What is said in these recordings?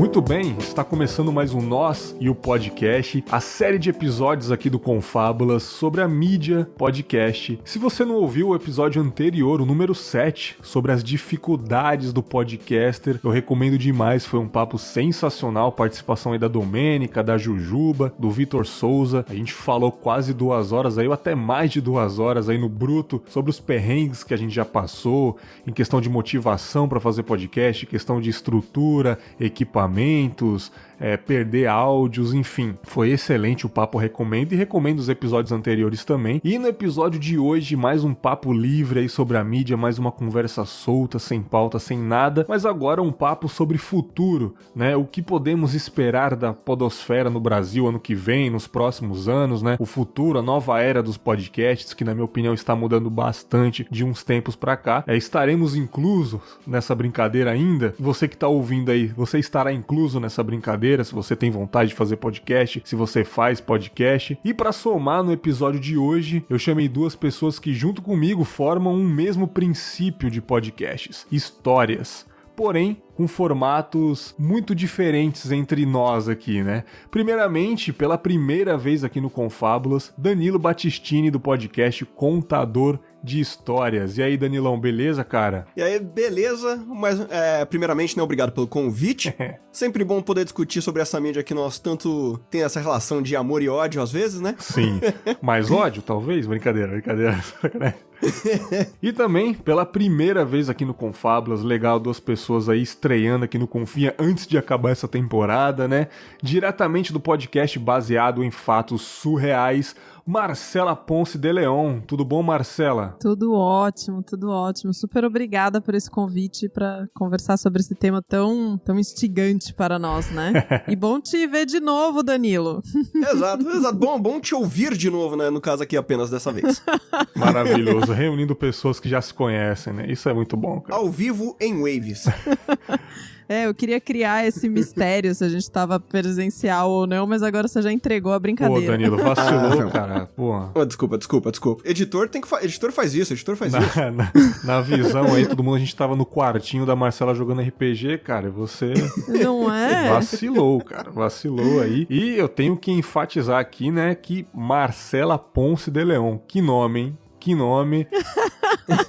Muito bem, está começando mais um Nós e o Podcast, a série de episódios aqui do Confábulas sobre a mídia podcast. Se você não ouviu o episódio anterior, o número 7, sobre as dificuldades do podcaster, eu recomendo demais, foi um papo sensacional, participação aí da Domênica, da Jujuba, do Vitor Souza. A gente falou quase 2 horas aí, ou até mais de 2 horas aí no bruto, sobre os perrengues que a gente já passou, em questão de motivação para fazer podcast, questão de estrutura, equipamentos, perder áudios, enfim. Foi excelente o papo, recomendo, e recomendo os episódios anteriores também. E no episódio de hoje, mais um papo livre aí sobre a mídia, mais uma conversa solta, sem pauta, sem nada, mas agora um papo sobre futuro, né? O que podemos esperar da podosfera no Brasil ano que vem, nos próximos anos, né? O futuro, a nova era dos podcasts, que na minha opinião está mudando bastante de uns tempos pra cá. Estaremos inclusos nessa brincadeira ainda? Você que tá ouvindo aí, você estará incluso nessa brincadeira, se você tem vontade de fazer podcast, se você faz podcast. E para somar no episódio de hoje, eu chamei 2 pessoas que junto comigo formam um mesmo princípio de podcasts, histórias. Porém, com formatos muito diferentes entre nós aqui, né? Primeiramente, pela primeira vez aqui no Confábulas, Danilo Battistini do podcast Contador de Histórias. E aí, Danilão, beleza, cara? E aí, beleza, mas primeiramente, né, obrigado pelo convite. Sempre bom poder discutir sobre essa mídia que nós tanto tem essa relação de amor e ódio às vezes, né? Sim, mais ódio, talvez? Brincadeira. E também, pela primeira vez aqui no Confábulas, legal, 2 pessoas aí estreando aqui no Confia antes de acabar essa temporada, né? Diretamente do podcast baseado em fatos surreais, Marcela Ponce de Leon. Tudo bom, Marcela? Tudo ótimo. Super obrigada por esse convite para conversar sobre esse tema tão instigante para nós, né? E bom te ver de novo, Danilo. Exato. Bom te ouvir de novo, né? No caso aqui apenas dessa vez. Maravilhoso, reunindo pessoas que já se conhecem, né? Isso é muito bom, cara. Ao vivo em Waves. Eu queria criar esse mistério se a gente tava presencial ou não, mas agora você já entregou a brincadeira. Pô, Danilo, vacilou, cara. Pô. Desculpa. Editor faz isso. Na visão aí, todo mundo, a gente tava no quartinho da Marcela jogando RPG, cara, e você... Não é? Vacilou aí. E eu tenho que enfatizar aqui, né, que Marcela Ponce de Leon, que nome, hein? Que nome.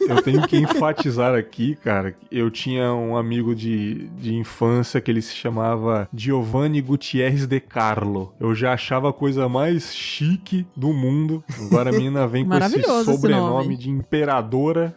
Eu tenho que enfatizar aqui, cara, eu tinha um amigo de infância que ele se chamava Giovanni Gutierrez de Carlo. Eu já achava a coisa mais chique do mundo. Agora a menina vem com esse sobrenome de imperadora.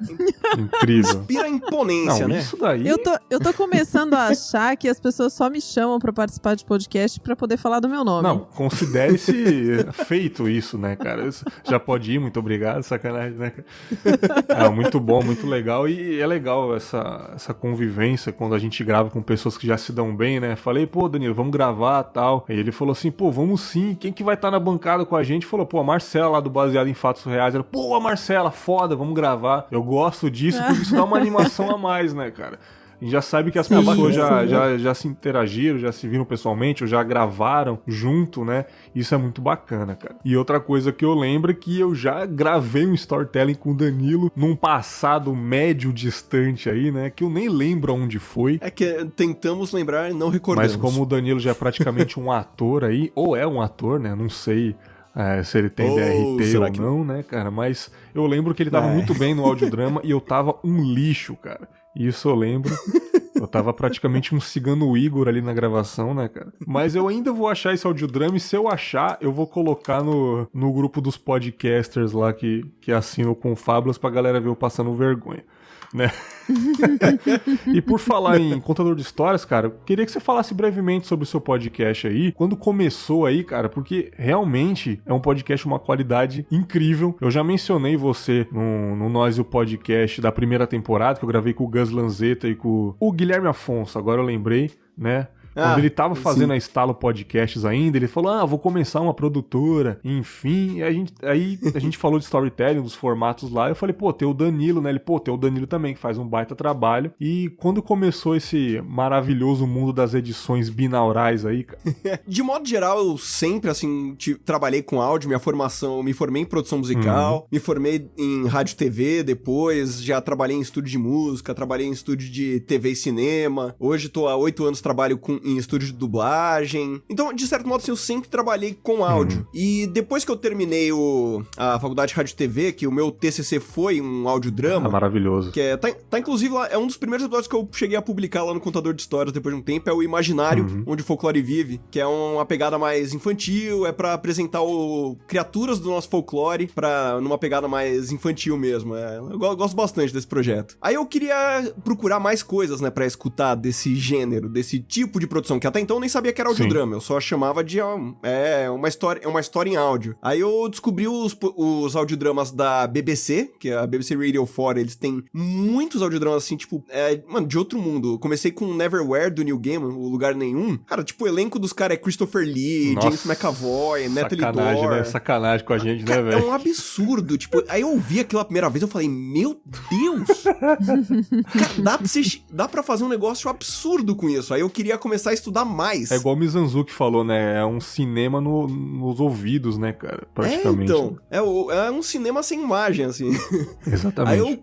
Incrível. Inspira imponência, né? Isso daí... Eu tô começando a achar que as pessoas só me chamam pra participar de podcast pra poder falar do meu nome. Não, considere-se feito isso, né, cara? Já pode ir, muito obrigado, sacanagem, né, cara? Muito bom, muito legal, e é legal essa convivência quando a gente grava com pessoas que já se dão bem, né? Falei, pô, Danilo, vamos gravar e tal. Aí ele falou assim, pô, vamos sim, quem que vai estar na bancada com a gente? Falou, pô, a Marcela lá do Baseado em Fatos Reais. Ela, pô, a Marcela, foda, vamos gravar. Eu gosto disso, porque isso dá uma animação a mais, né, cara? A gente já sabe que as pessoas já se interagiram, já se viram pessoalmente, ou já gravaram junto, né? Isso é muito bacana, cara. E outra coisa que eu lembro é que eu já gravei um storytelling com o Danilo num passado médio distante aí, né? Que eu nem lembro onde foi. É que tentamos lembrar e não recordamos. Mas como o Danilo já é praticamente um ator aí, ou é um ator, né? Não sei... se ele tem DRT ou não, né, cara? Mas eu lembro que ele tava muito bem no audiodrama e eu tava um lixo, cara. Isso eu lembro. Eu tava praticamente um cigano Igor ali na gravação, né, cara? Mas eu ainda vou achar esse audiodrama e se eu achar, eu vou colocar no grupo dos podcasters lá que assinam com Fábulas pra galera ver eu passando vergonha, né? E por falar em contador de histórias, cara, queria que você falasse brevemente sobre o seu podcast aí, quando começou aí, cara, porque realmente é um podcast uma qualidade incrível. Eu já mencionei você no Nós e o Podcast da primeira temporada, que eu gravei com o Gus Lanzetta e com o Guilherme Afonso, agora eu lembrei, né? Quando ele tava fazendo a Estalo Podcasts ainda, ele falou, vou começar uma produtora, enfim, aí a gente falou de storytelling, dos formatos lá, eu falei, pô, tem o Danilo, né? Ele, pô, tem o Danilo também, que faz um baita trabalho, e quando começou esse maravilhoso mundo das edições binaurais aí, cara? De modo geral, eu sempre, assim, trabalhei com áudio, me formei em produção musical, me formei em rádio e TV depois, já trabalhei em estúdio de música, trabalhei em estúdio de TV e cinema, hoje tô há 8 anos trabalho em estúdio de dublagem. Então, de certo modo, assim, eu sempre trabalhei com áudio. E depois que eu terminei a faculdade de rádio e TV, que o meu TCC foi um audiodrama... maravilhoso. Que tá inclusive lá, é um dos primeiros episódios que eu cheguei a publicar lá no Contador de Histórias depois de um tempo, é o Imaginário, onde o folclore vive, que é uma pegada mais infantil, é pra apresentar criaturas do nosso folclore numa pegada mais infantil mesmo. Eu gosto bastante desse projeto. Aí eu queria procurar mais coisas, né, pra escutar desse gênero, desse tipo de produção, que até então eu nem sabia que era audiodrama, eu só chamava de uma história em áudio. Aí eu descobri os audiodramas da BBC, que é a BBC Radio 4, eles têm muitos audiodramas assim, tipo, mano, de outro mundo. Eu comecei com Neverwhere, do Neil Gaiman, o Lugar Nenhum. Cara, tipo, o elenco dos caras é Christopher Lee, nossa, James McAvoy, Natalie Dormer. Sacanagem, né? Sacanagem com a gente, cara, né, velho? É um absurdo, tipo, aí eu ouvi aquilo a primeira vez, eu falei, meu Deus! Cara, dá pra fazer um negócio absurdo com isso. Aí eu queria começar a estudar mais. É igual o Mizanzuki falou, né? É um cinema nos ouvidos, né, cara? Praticamente. Então, é um cinema sem imagem, assim. Exatamente. Aí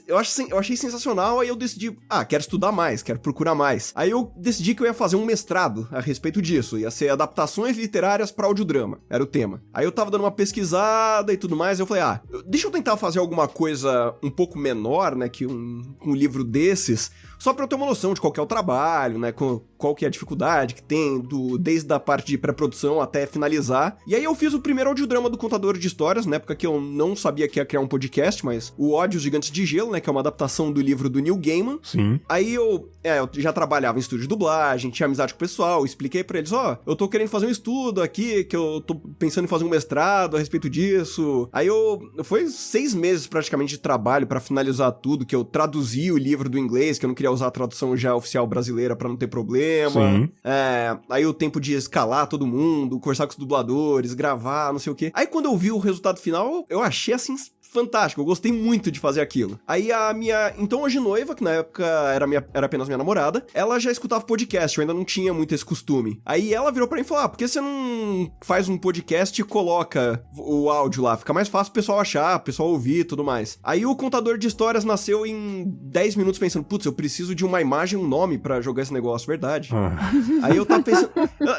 eu achei sensacional, aí eu decidi, quero estudar mais, quero procurar mais. Aí eu decidi que eu ia fazer um mestrado a respeito disso, ia ser adaptações literárias pra audiodrama, era o tema. Aí eu tava dando uma pesquisada e tudo mais, eu falei, deixa eu tentar fazer alguma coisa um pouco menor, né, que um livro desses, só pra eu ter uma noção de qual que é o trabalho, né, qual que é a dificuldade que tem, desde a parte de pré-produção até finalizar. E aí eu fiz o primeiro audiodrama do Contador de Histórias, na época que eu não sabia que ia criar um podcast, mas o Ódios Gigantes de Gelo, né, que é uma adaptação do livro do Neil Gaiman. Sim. Aí eu já trabalhava em estúdio de dublagem, tinha amizade com o pessoal, expliquei pra eles, eu tô querendo fazer um estudo aqui, que eu tô pensando em fazer um mestrado a respeito disso. Aí foi 6 meses praticamente de trabalho pra finalizar tudo, que eu traduzi o livro do inglês, que eu não queria usar a tradução já oficial brasileira pra não ter problema. Sim. Aí o tempo de escalar todo mundo, conversar com os dubladores, gravar, não sei o quê. Aí quando eu vi o resultado final, eu achei assim fantástico, eu gostei muito de fazer aquilo. Aí a minha então hoje noiva, que na época era apenas minha namorada, ela já escutava podcast, eu ainda não tinha muito esse costume. Aí ela virou pra mim e falou, por que você não faz um podcast e coloca o áudio lá? Fica mais fácil o pessoal achar, o pessoal ouvir e tudo mais. Aí o Contador de Histórias nasceu em 10 minutos pensando, putz, eu preciso de uma imagem, um nome pra jogar esse negócio, verdade. Aí eu tava pensando,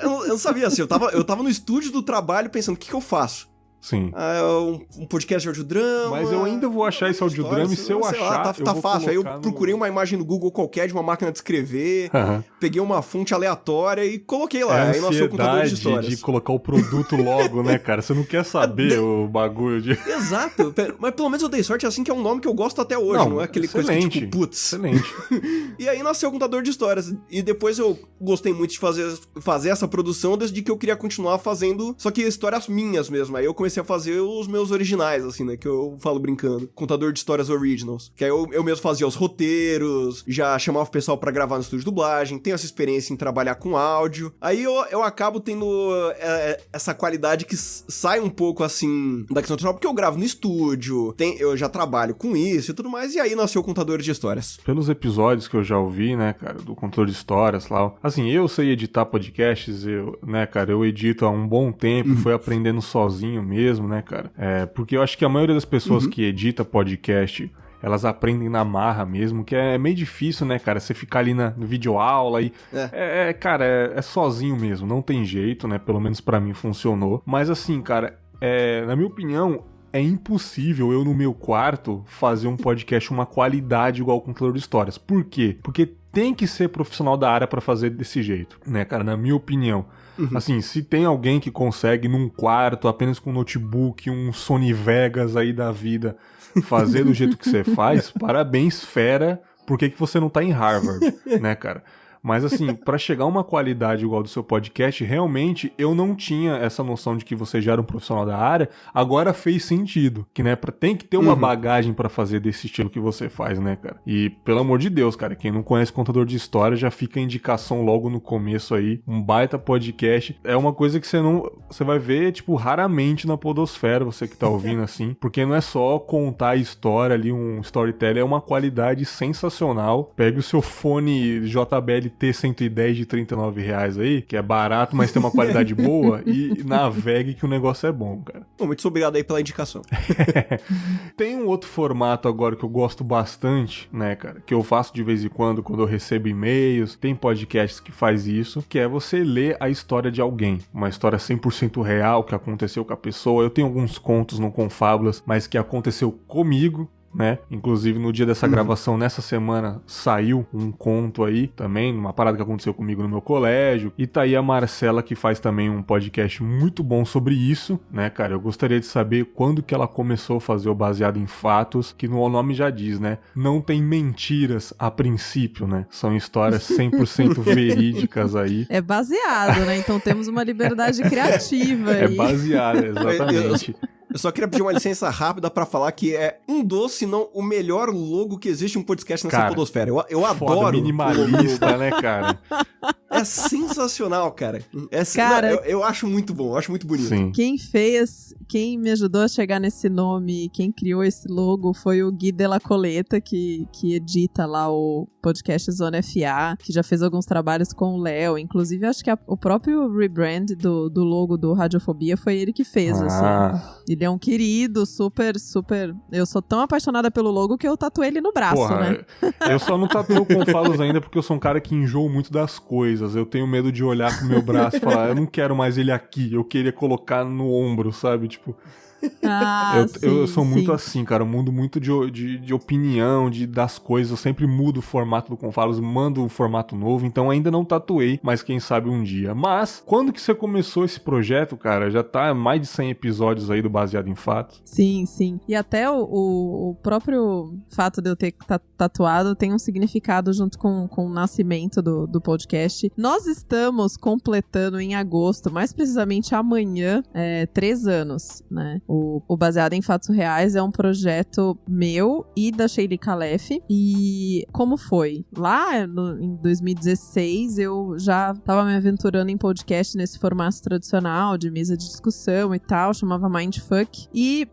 eu não sabia assim, eu tava no estúdio do trabalho pensando, o que eu faço? Sim. Um podcast de audiodrama. Mas eu ainda vou achar esse audiodrama e se eu achar, tá fácil. Aí eu procurei uma imagem no Google qualquer de uma máquina de escrever, peguei uma fonte aleatória e coloquei lá. Aí nasceu o Contador de Histórias. De colocar o produto logo, né, cara? Você não quer saber o bagulho de... Exato. Mas pelo menos eu dei sorte, assim, que é um nome que eu gosto até hoje. Não é aquele coisa que, tipo, putz. Excelente. E aí nasceu o Contador de Histórias. E depois eu gostei muito de fazer essa produção, desde que eu queria continuar fazendo, só que histórias minhas mesmo. Aí eu comecei a fazer os meus originais, assim, né, que eu falo brincando. Contador de Histórias Originals. Que aí eu mesmo fazia os roteiros, já chamava o pessoal pra gravar no estúdio de dublagem, tenho essa experiência em trabalhar com áudio. Aí eu acabo tendo essa qualidade que sai um pouco, assim, da questão do porque eu gravo no estúdio, eu já trabalho com isso e tudo mais, e aí nasceu o Contador de Histórias. Pelos episódios que eu já ouvi, né, cara, do Contador de Histórias lá, assim, eu sei editar podcasts, eu edito há um bom tempo, fui aprendendo sozinho mesmo, né, cara, porque eu acho que a maioria das pessoas que edita podcast, elas aprendem na marra mesmo, que é meio difícil, né, cara, você ficar ali no videoaula e... Cara, é sozinho mesmo, não tem jeito, né, pelo menos pra mim funcionou, mas assim, cara, na minha opinião, é impossível eu no meu quarto fazer um podcast uma qualidade igual ao Contador de Histórias. Por quê? Porque tem que ser profissional da área pra fazer desse jeito, né, cara, na minha opinião. Assim, se tem alguém que consegue num quarto, apenas com um notebook, um Sony Vegas aí da vida, fazer do jeito que você faz, parabéns, fera, por que você não tá em Harvard, né, cara? Mas assim, pra chegar a uma qualidade igual do seu podcast, realmente eu não tinha essa noção de que você já era um profissional da área, agora fez sentido, que né, tem que ter uma bagagem pra fazer desse estilo que você faz, né, cara? E pelo amor de Deus, cara, quem não conhece Contador de História, já fica a indicação logo no começo aí, um baita podcast, é uma coisa que você vai ver, tipo, raramente na podosfera, você que tá ouvindo assim, porque não é só contar a história ali, um storytelling, é uma qualidade sensacional. Pegue o seu fone JBL T110 de R$39 aí, que é barato, mas tem uma qualidade boa, e navegue que o negócio é bom, cara. Bom, muito obrigado aí pela indicação. Tem um outro formato agora que eu gosto bastante, né, cara, que eu faço de vez em quando eu recebo e-mails, tem podcasts que faz isso, que é você ler a história de alguém, uma história 100% real que aconteceu com a pessoa. Eu tenho alguns contos no Confábulas, mas que aconteceu comigo, né? Inclusive no dia dessa gravação, nessa semana, saiu um conto aí também, uma parada que aconteceu comigo no meu colégio. E tá aí a Marcela, que faz também um podcast muito bom sobre isso, né, cara? Eu gostaria de saber quando que ela começou a fazer o Baseado em Fatos, que no nome já diz, né? Não tem mentiras a princípio, né? São histórias 100% verídicas aí. É baseado, né? Então temos uma liberdade criativa aí. É baseado, exatamente. Eu só queria pedir uma licença rápida pra falar que é um dos, se não o melhor logo que existe um podcast nessa podosfera. Eu adoro. Minimalista, né, cara? É sensacional, cara. Cara, eu acho muito bom, eu acho muito bonito. Sim. Quem me ajudou a chegar nesse nome, quem criou esse logo foi o Gui Della Coleta, que edita lá o podcast Zona FA, que já fez alguns trabalhos com o Léo. Inclusive, acho que o próprio rebrand do logo do Radiofobia foi ele que fez, assim. Ele é um querido, super, super... Eu sou tão apaixonada pelo logo que eu tatuei ele no braço, né? Eu só não tatuei o Confalos ainda porque eu sou um cara que enjoo muito das coisas. Eu tenho medo de olhar pro meu braço e falar, eu não quero mais ele aqui, eu queria colocar no ombro, sabe? Tipo... eu sou muito assim, cara. Eu mudo muito de opinião, das coisas. Eu sempre mudo o formato do Confalos, mando um formato novo. Então ainda não tatuei, mas quem sabe um dia. Mas, quando que você começou esse projeto, cara? Já tá mais de 100 episódios aí do Baseado em Fatos. Sim. E até o próprio fato de eu ter tatuado tem um significado junto com o nascimento do podcast. Nós estamos completando em agosto, mais precisamente amanhã, 3 anos, né? O Baseado em Fatos Reais é um projeto meu e da Sheili Calef. E como foi? Lá em 2016 eu já tava me aventurando em podcast nesse formato tradicional de mesa de discussão e tal, chamava Mindfuck. E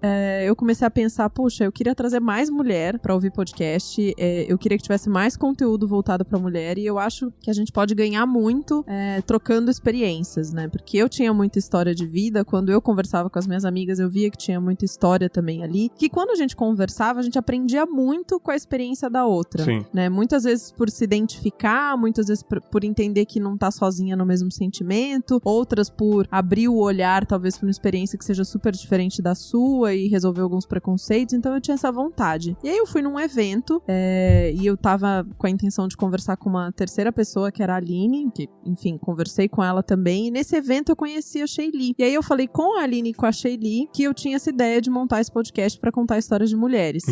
eu comecei a pensar, puxa, eu queria trazer mais mulher pra ouvir podcast, eu queria que tivesse mais conteúdo voltado pra mulher, e eu acho que a gente pode ganhar muito trocando experiências, né? Porque eu tinha muita história de vida, quando eu conversava com as minhas amigas, eu via que tinha muita história também ali, que quando a gente conversava, a gente aprendia muito com a experiência da outra. Sim. Né? Muitas vezes por se identificar, muitas vezes por entender que não tá sozinha no mesmo sentimento, outras por abrir o olhar, talvez por uma experiência que seja super diferente da sua e resolver alguns preconceitos, então eu tinha essa vontade. E aí eu fui num evento, e eu tava com a intenção de conversar com uma terceira pessoa, que era a Aline, que, enfim, conversei com ela também, e nesse evento eu conheci a Sheili. E aí eu falei com a Aline e com a Sheili que eu tinha essa ideia de montar esse podcast pra contar histórias de mulheres.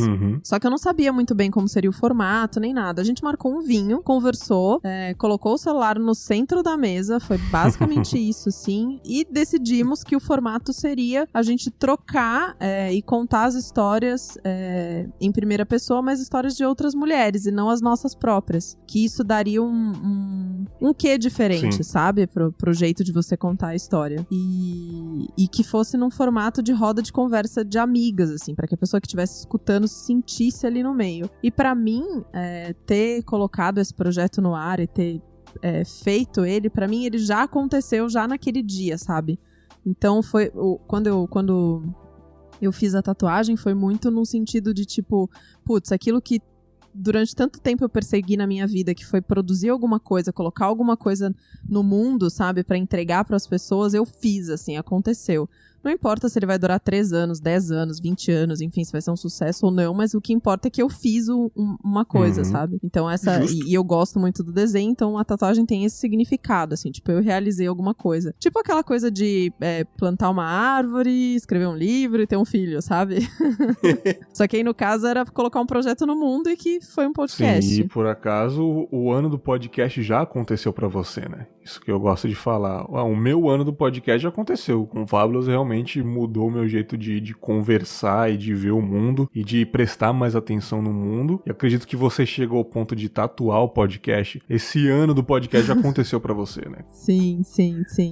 Só que eu não sabia muito bem como seria o formato, nem nada. A gente marcou um vinho, conversou, colocou o celular no centro da mesa, foi basicamente isso, sim, e decidimos que o formato seria a gente trocar e contar as histórias em primeira pessoa, mas histórias de outras mulheres, e não as nossas próprias. Que isso daria um quê diferente, sim, sabe? Pro jeito de você contar a história. E que fosse num formato de roda de conversa de amigas, assim, pra que a pessoa que estivesse escutando se sentisse ali no meio. E pra mim, ter colocado esse projeto no ar e ter feito ele, pra mim ele já aconteceu já naquele dia, sabe? Então foi quando eu fiz a tatuagem, foi muito no sentido de tipo, putz, aquilo que durante tanto tempo eu persegui na minha vida, que foi produzir alguma coisa, colocar alguma coisa no mundo, sabe, pra entregar pras pessoas, eu fiz, assim, aconteceu. Não importa se ele vai durar 3 anos, 10 anos, 20 anos, enfim, se vai ser um sucesso ou não, mas o que importa é que eu fiz uma coisa, sabe? Então e eu gosto muito do desenho, então a tatuagem tem esse significado, assim, tipo, eu realizei alguma coisa. Tipo aquela coisa de plantar uma árvore, escrever um livro e ter um filho, sabe? Só que aí, no caso, era colocar um projeto no mundo e que foi um podcast. Sim, e por acaso, o ano do podcast já aconteceu pra você, né? Isso que eu gosto de falar. O meu ano do podcast já aconteceu. Com o Fábulas, realmente realmente mudou o meu jeito de conversar e de ver o mundo e de prestar mais atenção no mundo. E acredito que você chegou ao ponto de tatuar o podcast. Esse ano do podcast já aconteceu pra você, né? Sim.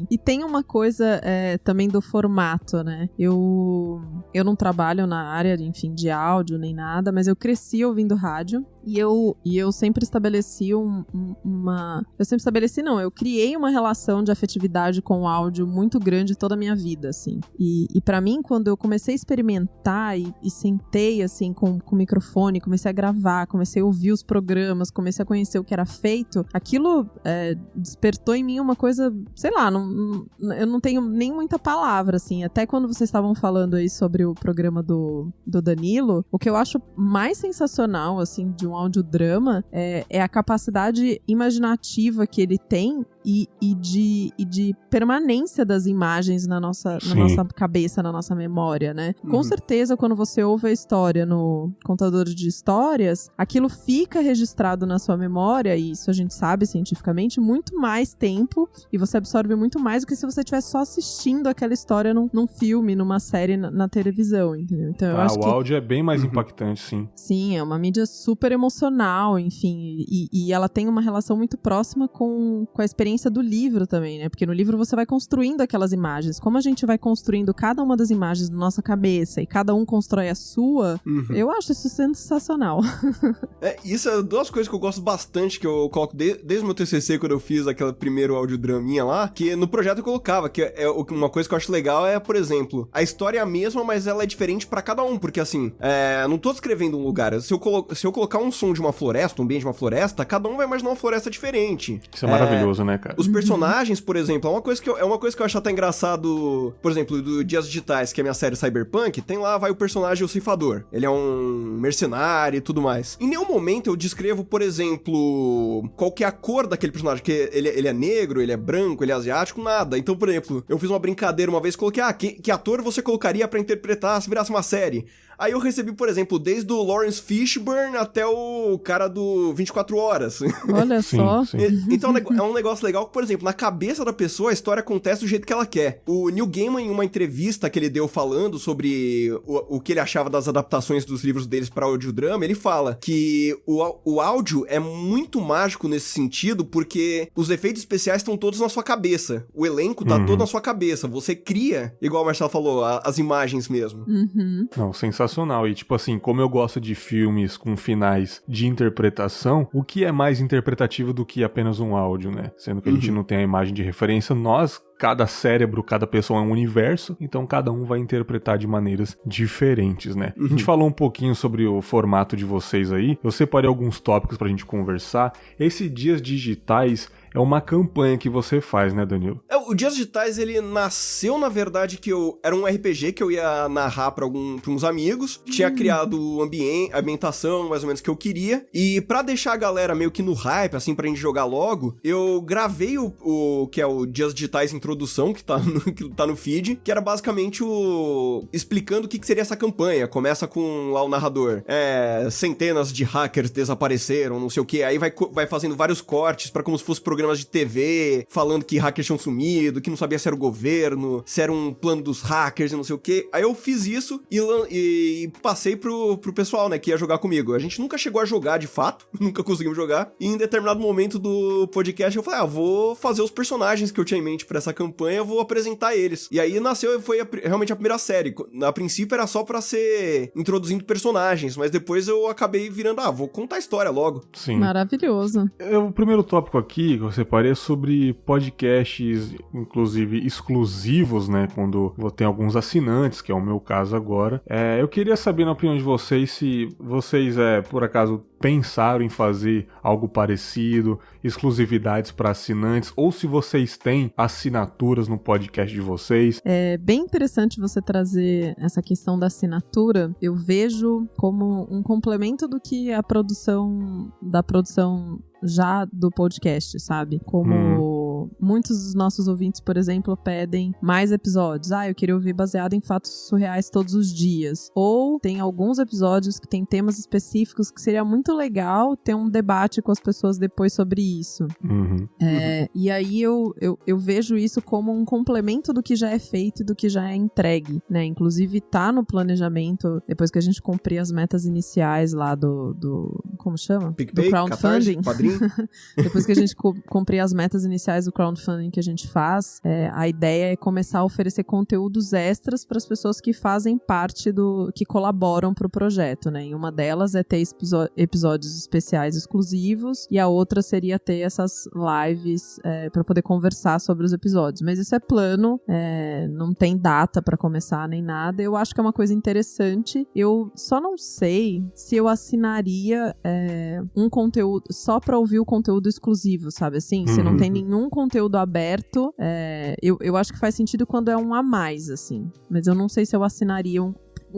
E tem uma coisa também do formato, né? Eu não trabalho na área, enfim, de áudio nem nada, mas eu cresci ouvindo rádio e eu sempre estabeleci eu criei uma relação de afetividade com o áudio muito grande toda a minha vida, assim. E pra mim, quando eu comecei a experimentar e sentei, assim, com o microfone, comecei a gravar, comecei a ouvir os programas, comecei a conhecer o que era feito, aquilo despertou em mim uma coisa, sei lá, eu não tenho nem muita palavra, assim. Até quando vocês estavam falando aí sobre o programa do Danilo, o que eu acho mais sensacional, assim, de um audiodrama é a capacidade imaginativa que ele tem e de permanência das imagens na nossa cabeça, na nossa memória, né? Com certeza, quando você ouve a história no contador de histórias, aquilo fica registrado na sua memória, e isso a gente sabe cientificamente, muito mais tempo, e você absorve muito mais do que se você estivesse só assistindo aquela história num filme, numa série na televisão, entendeu? Então, eu acho o áudio é bem mais impactante, sim. Sim, é uma mídia super emocional, enfim, e ela tem uma relação muito próxima com a experiência do livro também, né? Porque no livro você vai construindo aquelas imagens. Como a gente vai construindo cada uma das imagens na nossa cabeça e cada um constrói a sua, eu acho isso sensacional. Isso é duas coisas que eu gosto bastante, que eu coloco desde o meu TCC, quando eu fiz aquele primeiro audiodraminha lá, que no projeto eu colocava, que uma coisa que eu acho legal por exemplo, a história é a mesma, mas ela é diferente pra cada um, porque assim, não tô descrevendo um lugar, se eu colocar um som de uma floresta, um ambiente de uma floresta, cada um vai imaginar uma floresta diferente. Isso é maravilhoso, né, cara? Os personagens, por exemplo, é uma coisa que eu acho até engraçado, por exemplo, do Dias Digitais, que é a minha série Cyberpunk, tem lá, vai o personagem, o ceifador. Ele é um mercenário e tudo mais. Em nenhum momento eu descrevo, por exemplo, qual que é a cor daquele personagem, que ele é negro, ele é branco, ele é asiático, nada. Então, por exemplo, eu fiz uma brincadeira uma vez, coloquei, que ator você colocaria pra interpretar se virasse uma série? Aí eu recebi, por exemplo, desde o Lawrence Fishburne até o cara do 24 Horas. Olha só. Sim. Então é um negócio legal que, por exemplo, na cabeça da pessoa a história acontece do jeito que ela quer. O Neil Gaiman, em uma entrevista que ele deu falando sobre o que ele achava das adaptações dos livros deles para audiodrama, ele fala que o áudio é muito mágico nesse sentido, porque os efeitos especiais estão todos na sua cabeça. O elenco tá todo na sua cabeça. Você cria, igual o Marcelo falou, as imagens mesmo. Não, sensacional. E tipo assim, como eu gosto de filmes com finais de interpretação, o que é mais interpretativo do que apenas um áudio, né? Sendo que a gente não tem a imagem de referência, cada cérebro, cada pessoa é um universo, então cada um vai interpretar de maneiras diferentes, né? A gente falou um pouquinho sobre o formato de vocês aí, eu separei alguns tópicos pra gente conversar. Esse Dias Digitais é uma campanha que você faz, né, Danilo? O Dias Digitais, ele nasceu, na verdade, era um RPG que eu ia narrar pra uns amigos, tinha criado a ambientação, mais ou menos, que eu queria, e pra deixar a galera meio que no hype, assim, pra gente jogar logo, eu gravei o que é o Dias Digitais Introdução, que tá no feed, que era basicamente explicando o que seria essa campanha. Começa com lá o narrador, centenas de hackers desapareceram, não sei o que, aí vai fazendo vários cortes pra como se fosse programas de TV, falando que hackers tinham sumido, que não sabia se era o governo, se era um plano dos hackers e não sei o que. Aí eu fiz isso e passei pro pessoal, né, que ia jogar comigo. A gente nunca chegou a jogar de fato, nunca conseguimos jogar, e em determinado momento do podcast eu falei, vou fazer os personagens que eu tinha em mente pra essa campanha, eu vou apresentar eles. E aí foi realmente a primeira série. A princípio era só pra ser introduzindo personagens, mas depois eu acabei virando, vou contar a história logo. Sim. Maravilhoso. O primeiro tópico aqui que eu separei é sobre podcasts, inclusive exclusivos, né, quando tem alguns assinantes, que é o meu caso agora. Eu queria saber, na opinião de vocês, se vocês, por acaso, pensaram em fazer algo parecido, exclusividades para assinantes, ou se vocês têm assinaturas no podcast de vocês. É bem interessante você trazer essa questão da assinatura. Eu vejo como um complemento do que a produção já do podcast, sabe? Como muitos dos nossos ouvintes, por exemplo, pedem mais episódios. Eu queria ouvir baseado em fatos surreais todos os dias. Ou tem alguns episódios que tem temas específicos que seria muito legal ter um debate com as pessoas depois sobre isso. E aí eu vejo isso como um complemento do que já é feito e do que já é entregue, né? Inclusive tá no planejamento, depois que a gente cumprir as metas iniciais lá do como chama? PicPay, do crowdfunding. Padrim. Depois que a gente cumprir as metas iniciais do crowdfunding que a gente faz, a ideia é começar a oferecer conteúdos extras para as pessoas que fazem parte que colaboram pro projeto, né? E uma delas é ter episódios especiais exclusivos, e a outra seria ter essas lives para poder conversar sobre os episódios. Mas isso é plano, não tem data para começar nem nada. Eu acho que é uma coisa interessante. Eu só não sei se eu assinaria um conteúdo só pra ouvir o conteúdo exclusivo, sabe assim? Se não tem nenhum conteúdo aberto, eu acho que faz sentido quando é um a mais, assim. Mas eu não sei se eu assinaria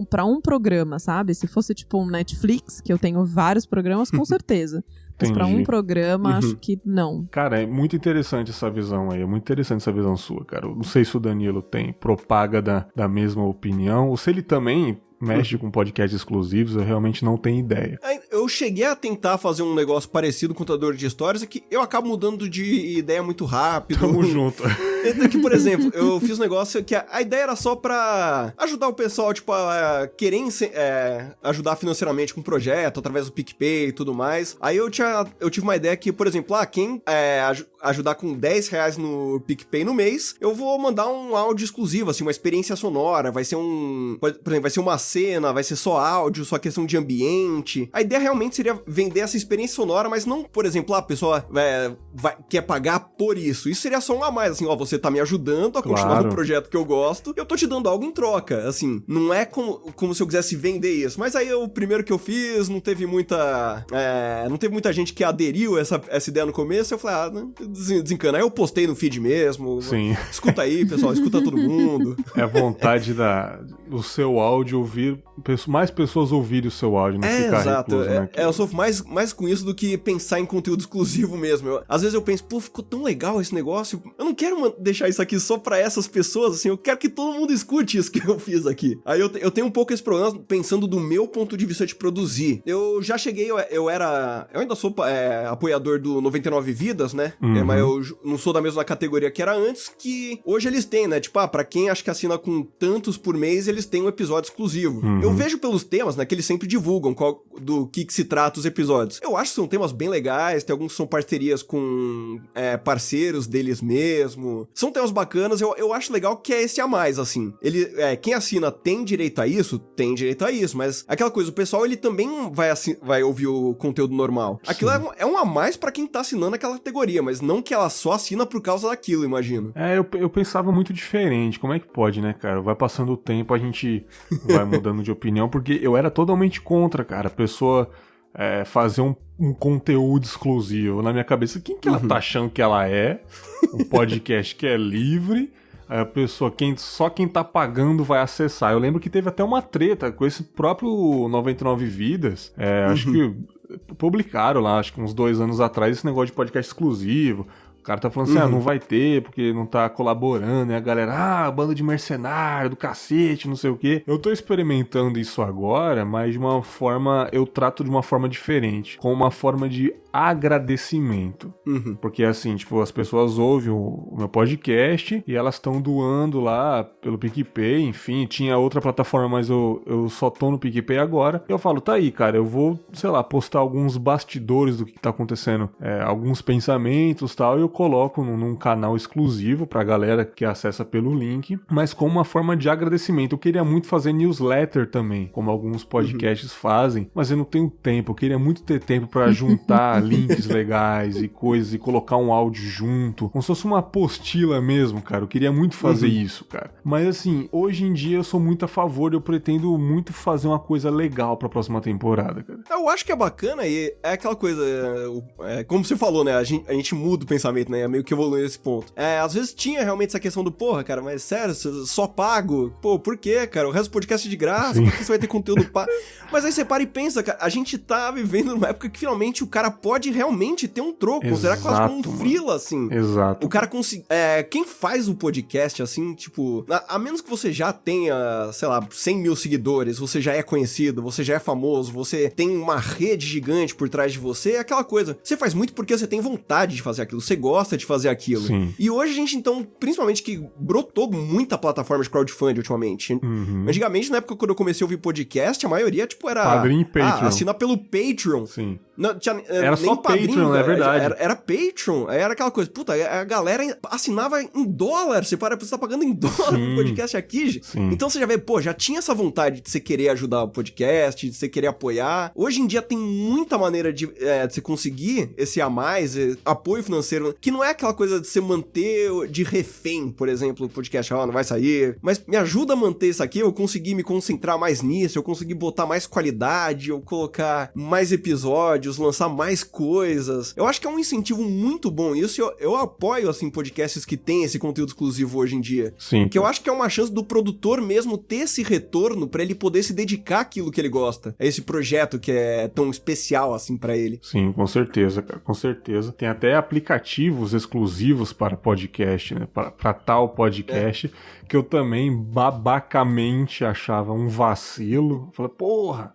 pra um programa, sabe? Se fosse tipo um Netflix, que eu tenho vários programas, com certeza. Mas pra um programa, acho que não. Cara, é muito interessante essa visão aí. É muito interessante essa visão sua, cara. Eu não sei se o Danilo propaga da mesma opinião, ou se ele também mexe com podcasts exclusivos, eu realmente não tenho ideia. Eu cheguei a tentar fazer um negócio parecido com o Contador de Histórias, é que eu acabo mudando de ideia muito rápido. Tamo junto. Então, que, por exemplo, eu fiz um negócio que a ideia era só pra ajudar o pessoal, tipo, a querer ajudar financeiramente com o projeto, através do PicPay e tudo mais. Aí eu tive uma ideia que, por exemplo, quem ajudar com R$10 no PicPay no mês, eu vou mandar um áudio exclusivo, assim, uma experiência sonora, vai ser por exemplo, vai ser uma cena, vai ser só áudio, só questão de ambiente. A ideia realmente seria vender essa experiência sonora, mas não, por exemplo, a pessoa quer pagar por isso. Isso seria só um a mais, assim, você tá me ajudando a continuar no projeto que eu gosto, e eu tô te dando algo em troca, assim. Não é como se eu quisesse vender isso. Mas aí o primeiro que eu fiz, não teve muita gente que aderiu a essa ideia no começo, eu falei, desencana. Aí eu postei no feed mesmo. Sim. Escuta aí, pessoal, escuta todo mundo. É a vontade do seu áudio ouvir, mais pessoas ouvirem o seu áudio, não ficar exato. recluso, né? Eu sofro mais com isso do que pensar em conteúdo exclusivo mesmo. Às vezes eu penso, ficou tão legal esse negócio, eu não quero deixar isso aqui só pra essas pessoas, assim, eu quero que todo mundo escute isso que eu fiz aqui. Aí eu tenho um pouco esse problema pensando do meu ponto de vista de produzir. Eu já cheguei, eu ainda sou apoiador do 99 Vidas, né? Mas eu não sou da mesma categoria que era antes, que hoje eles têm, né? Tipo, pra quem acho que assina com tantos por mês, eles têm um episódio exclusivo. Eu vejo pelos temas, né, que eles sempre divulgam do que se trata os episódios. Eu acho que são temas bem legais, tem alguns que são parcerias com parceiros deles mesmo. São temas bacanas, eu acho legal que é esse a mais, assim. Quem assina tem direito a isso? Tem direito a isso, mas aquela coisa, o pessoal, ele também vai ouvir o conteúdo normal. Aquilo é um a mais pra quem tá assinando aquela categoria, mas não que ela só assina por causa daquilo, imagino. Eu pensava muito diferente. Como é que pode, né, cara? Vai passando o tempo, a gente vai mudando de opinião, porque eu era totalmente contra, cara, a pessoa fazer um conteúdo exclusivo. Na minha cabeça, quem que ela tá achando que ela é? Um podcast que é livre, a pessoa, só quem tá pagando vai acessar. Eu lembro que teve até uma treta com esse próprio 99 Vidas, acho que publicaram lá, acho que uns 2 anos atrás, esse negócio de podcast exclusivo. O cara tá falando assim, não vai ter, porque não tá colaborando, e a galera, banda de mercenário, do cacete, não sei o quê. Eu tô experimentando isso agora, mas eu trato de uma forma diferente, com uma forma de agradecimento. Porque assim, tipo, as pessoas ouvem o meu podcast e elas estão doando lá pelo PicPay, enfim, tinha outra plataforma, mas eu só tô no PicPay agora. E eu falo, tá aí, cara, eu vou, sei lá, postar alguns bastidores do que tá acontecendo, alguns pensamentos e tal, e eu coloco num canal exclusivo pra galera que acessa pelo link, mas com uma forma de agradecimento. Eu queria muito fazer newsletter também, como alguns podcasts fazem, mas eu não tenho tempo. Eu queria muito ter tempo pra juntar links legais e coisas e colocar um áudio junto, como se fosse uma apostila mesmo, cara. Eu queria muito fazer isso, cara. Mas assim, hoje em dia eu sou muito a favor, eu pretendo muito fazer uma coisa legal pra próxima temporada, cara. Eu acho que é bacana e é aquela coisa, como você falou, né? A gente muda o pensamento. aproveita, né? Meio que evolui nesse ponto. Às vezes tinha realmente essa questão do, porra, cara, mas sério, só pago? Pô, por quê, cara? O resto do podcast é de graça, Sim. por que você vai ter conteúdo pago? Mas aí você para e pensa, cara, a gente tá vivendo numa época que finalmente o cara pode realmente ter um troco, considerar quase como um freela, assim. Exato. O cara consegue... quem faz o podcast, assim, tipo... A menos que você já tenha, sei lá, 100 mil seguidores, você já é conhecido, você já é famoso, você tem uma rede gigante por trás de você, é aquela coisa. Você faz muito porque você tem vontade de fazer aquilo, você gosta de fazer aquilo. Sim. E hoje a gente, então, principalmente que brotou muita plataforma de crowdfunding ultimamente. Antigamente, na época quando eu comecei a ouvir podcast, a maioria, tipo, era... Padrim e Patreon. Assina pelo Patreon. Sim. Não, era nem só padrinho, Patreon, é verdade. Era Patreon, era aquela coisa, puta, a galera assinava em dólar, você tá pagando em dólar o podcast aqui. Sim. Então você já vê, pô, já tinha essa vontade de você querer ajudar o podcast, de você querer apoiar. Hoje em dia tem muita maneira de você conseguir esse a mais, apoio financeiro, que não é aquela coisa de você manter de refém, por exemplo, o podcast, não vai sair, mas me ajuda a manter isso aqui, eu consegui me concentrar mais nisso, eu consegui botar mais qualidade, eu colocar mais episódios, lançar mais coisas. Eu acho que é um incentivo muito bom isso, eu apoio, assim, podcasts que tem esse conteúdo exclusivo hoje em dia. Sim. Que eu acho que é uma chance do produtor mesmo ter esse retorno pra ele poder se dedicar àquilo que ele gosta, a esse projeto que é tão especial, assim, pra ele. Sim, com certeza, cara, com certeza. Tem até aplicativos exclusivos para podcast, né, para tal podcast, que eu também babacamente achava um vacilo. Falei, porra,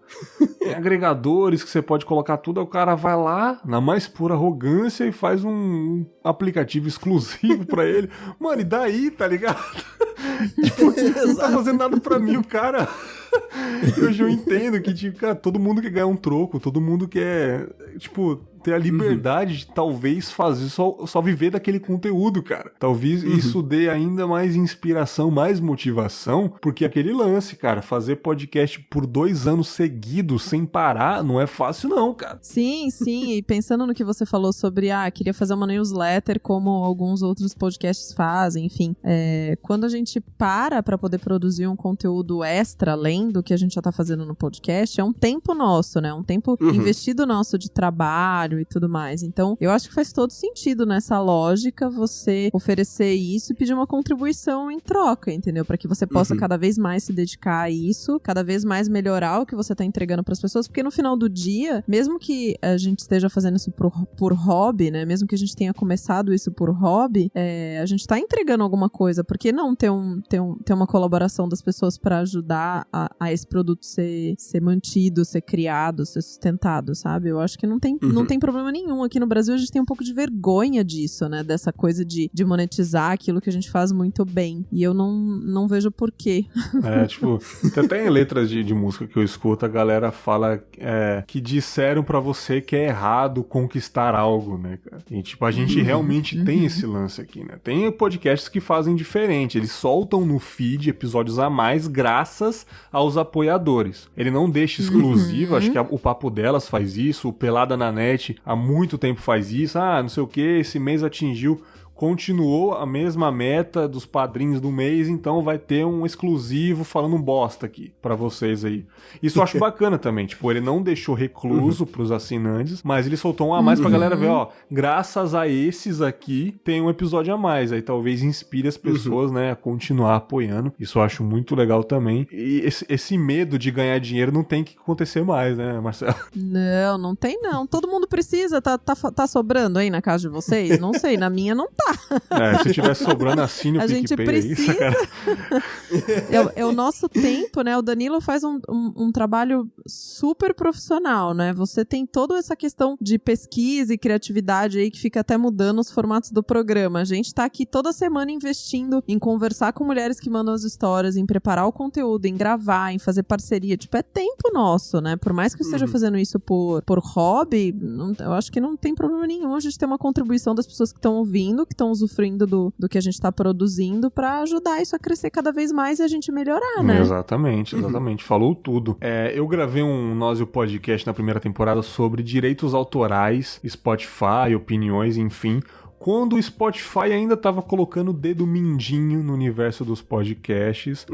tem agregadores que você pode colocar tudo, aí o cara vai lá, na mais pura arrogância, e faz um aplicativo exclusivo pra ele. Mano, e daí, tá ligado? Tipo, não tá fazendo nada pra mim, o cara... Hoje eu entendo que, tipo, cara, todo mundo quer ganhar um troco, todo mundo quer, tipo, ter a liberdade de talvez fazer, só viver daquele conteúdo, cara. Talvez isso dê ainda mais inspiração, mais motivação, porque aquele lance, cara, fazer podcast por 2 anos seguidos, sem parar, não é fácil não, cara. Sim, e pensando no que você falou sobre, queria fazer uma newsletter como alguns outros podcasts fazem, enfim, quando a gente para poder produzir um conteúdo extra, além do que a gente já tá fazendo no podcast, é um tempo nosso, né? Um tempo investido nosso de trabalho e tudo mais. Então, eu acho que faz todo sentido nessa lógica você oferecer isso e pedir uma contribuição em troca, entendeu? Para que você possa cada vez mais se dedicar a isso, cada vez mais melhorar o que você tá entregando pras pessoas, porque no final do dia, mesmo que a gente esteja fazendo isso por hobby, né? Mesmo que a gente tenha começado isso por hobby, a gente tá entregando alguma coisa, porque não ter uma colaboração das pessoas para ajudar a esse produto ser mantido, ser criado, ser sustentado, sabe? Eu acho que não tem problema nenhum. Aqui no Brasil a gente tem um pouco de vergonha disso, né? Dessa coisa de monetizar aquilo que a gente faz muito bem. E eu não vejo porquê. Tipo, tem até em letras de música que eu escuto, a galera fala que disseram pra você que é errado conquistar algo, né, cara? E, tipo, a gente realmente tem esse lance aqui, né? Tem podcasts que fazem diferente. Eles soltam no feed episódios a mais graças aos apoiadores. Ele não deixa exclusivo, acho que o Papo Delas faz isso, o Pelada na Net há muito tempo faz isso, não sei o que, esse mês atingiu, continuou a mesma meta dos padrinhos do mês, então vai ter um exclusivo falando bosta aqui pra vocês aí. Isso eu acho bacana também, tipo, ele não deixou recluso pros assinantes, mas ele soltou um a mais pra galera ver, graças a esses aqui tem um episódio a mais, aí talvez inspire as pessoas, né, a continuar apoiando. Isso eu acho muito legal também. E esse medo de ganhar dinheiro não tem que acontecer mais, né, Marcelo? Não tem não. Todo mundo precisa, tá sobrando aí na casa de vocês? Não sei, na minha não tá. Se tivesse sobrando, assine o PicPay. A gente precisa. É o nosso tempo, né? O Danilo faz um trabalho super profissional, né? Você tem toda essa questão de pesquisa e criatividade aí que fica até mudando os formatos do programa. A gente tá aqui toda semana investindo em conversar com mulheres que mandam as histórias, em preparar o conteúdo, em gravar, em fazer parceria. Tipo, é tempo nosso, né? Por mais que eu esteja fazendo isso por hobby, eu acho que não tem problema nenhum a gente ter uma contribuição das pessoas que estão ouvindo, que estão usufruindo do que a gente tá produzindo pra ajudar isso a crescer cada vez mais e a gente melhorar, né? Exatamente. Falou tudo. Eu gravei um Nós e o Podcast na primeira temporada sobre direitos autorais, Spotify, opiniões, enfim. quando o Spotify ainda tava colocando o dedo mindinho no universo dos podcasts.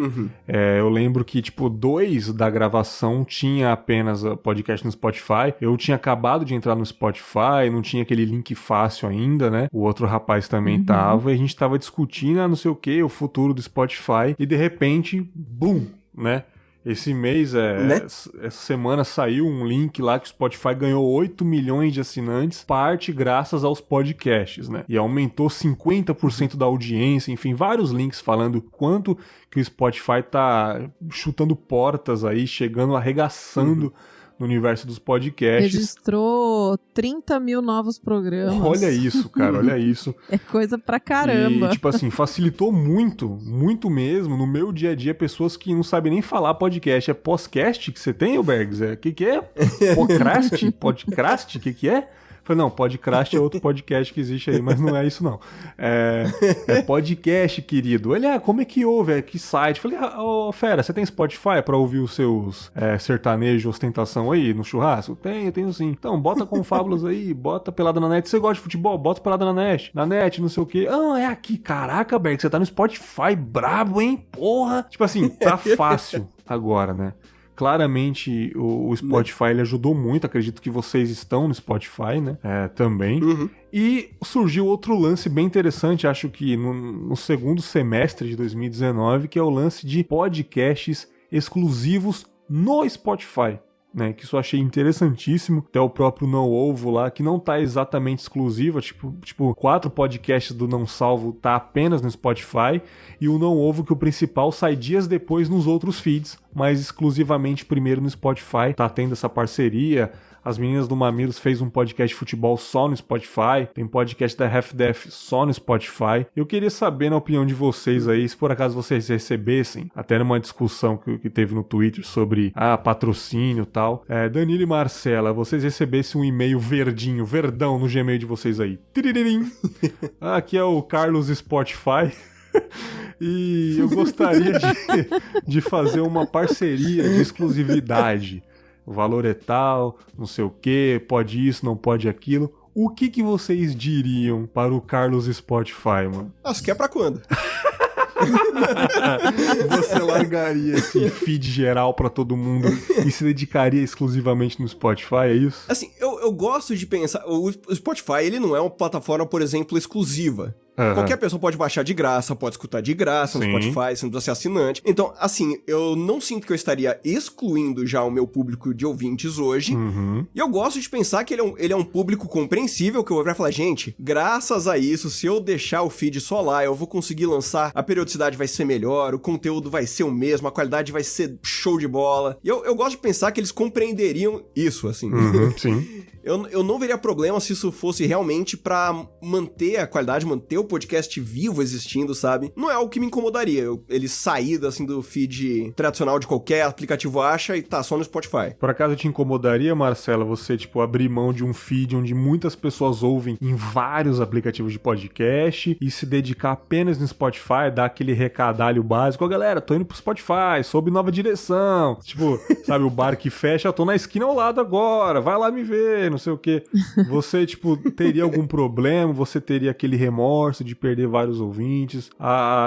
Eu lembro que, tipo, 2 da gravação tinha apenas podcast no Spotify. Eu tinha acabado de entrar no Spotify, não tinha aquele link fácil ainda, né? O outro rapaz também tava, e a gente tava discutindo, não sei o que, o futuro do Spotify, e de repente, bum, né? Esse mês, essa semana saiu um link lá que o Spotify ganhou 8 milhões de assinantes, parte graças aos podcasts, né? E aumentou 50% da audiência, enfim, vários links falando quanto que o Spotify tá chutando portas aí, chegando, arregaçando no universo dos podcasts. Registrou 30 mil novos programas. Olha isso, cara, olha isso. É coisa pra caramba. E, tipo assim, facilitou muito, muito mesmo, no meu dia a dia, pessoas que não sabem nem falar podcast. É podcast que você tem, Bergs? O que é? Podcast? Podcast? O que é? Falei, não, podcast é outro podcast que existe aí, mas não é isso não. É podcast, querido. Ele, como é que ouve? Que site? Falei, fera, você tem Spotify pra ouvir os seus sertanejo ostentação aí no churrasco? Tenho sim. Então, bota Confábulas aí, bota Pelada na Net. Você gosta de futebol? Bota Pelada na Net. Na Net, não sei o quê. É aqui. Caraca, Berg, você tá no Spotify, brabo, hein? Porra! Tipo assim, tá fácil agora, né? Claramente o Spotify ele ajudou muito, acredito que vocês estão no Spotify, né? Também. E surgiu outro lance bem interessante, acho que no segundo semestre de 2019, que é o lance de podcasts exclusivos no Spotify. Né, que isso eu achei interessantíssimo, até o próprio Não Ovo lá, que não tá exatamente exclusiva, tipo 4 podcasts do Não Salvo tá apenas no Spotify, e o Não Ovo que o principal sai dias depois nos outros feeds, mas exclusivamente primeiro no Spotify, tá tendo essa parceria. As meninas do Mamilos fez um podcast de futebol só no Spotify. Tem podcast da Half-Death só no Spotify. Eu queria saber, na opinião de vocês aí, se por acaso vocês recebessem, até numa discussão que teve no Twitter sobre patrocínio e tal. Danilo e Marcela, vocês recebessem um e-mail verdão no Gmail de vocês aí. Tiriririm. Aqui é o Carlos Spotify. E eu gostaria de fazer uma parceria de exclusividade. O valor é tal, não sei o que, pode isso, não pode aquilo. O que vocês diriam para o Carlos Spotify, mano? Acho que é pra quando? Você largaria esse feed geral pra todo mundo e se dedicaria exclusivamente no Spotify, é isso? Assim, eu gosto de pensar... O Spotify, ele não é uma plataforma, por exemplo, exclusiva. Qualquer pessoa pode baixar de graça, pode escutar de graça no Spotify, você não precisa ser assinante. Então, assim, eu não sinto que eu estaria excluindo já o meu público de ouvintes hoje. E eu gosto de pensar que ele é um público compreensível, que eu vou falar, gente, graças a isso, se eu deixar o feed só lá, eu vou conseguir lançar, a periodicidade vai ser melhor, o conteúdo vai ser o mesmo, a qualidade vai ser show de bola. E eu gosto de pensar que eles compreenderiam isso, assim. Sim. Eu não veria problema se isso fosse realmente pra manter a qualidade, manter o podcast vivo existindo, sabe? Não é algo que me incomodaria. Ele sair, assim, do feed tradicional de qualquer aplicativo acha e tá só no Spotify. Por acaso te incomodaria, Marcela, você, tipo, abrir mão de um feed onde muitas pessoas ouvem em vários aplicativos de podcast e se dedicar apenas no Spotify, dar aquele recadalho básico? Ó, galera, tô indo pro Spotify, sob nova direção. Tipo, sabe, o bar que fecha, tô na esquina ao lado agora, vai lá me ver, não sei o que. Você, tipo, teria algum problema? Você teria aquele remorso de perder vários ouvintes?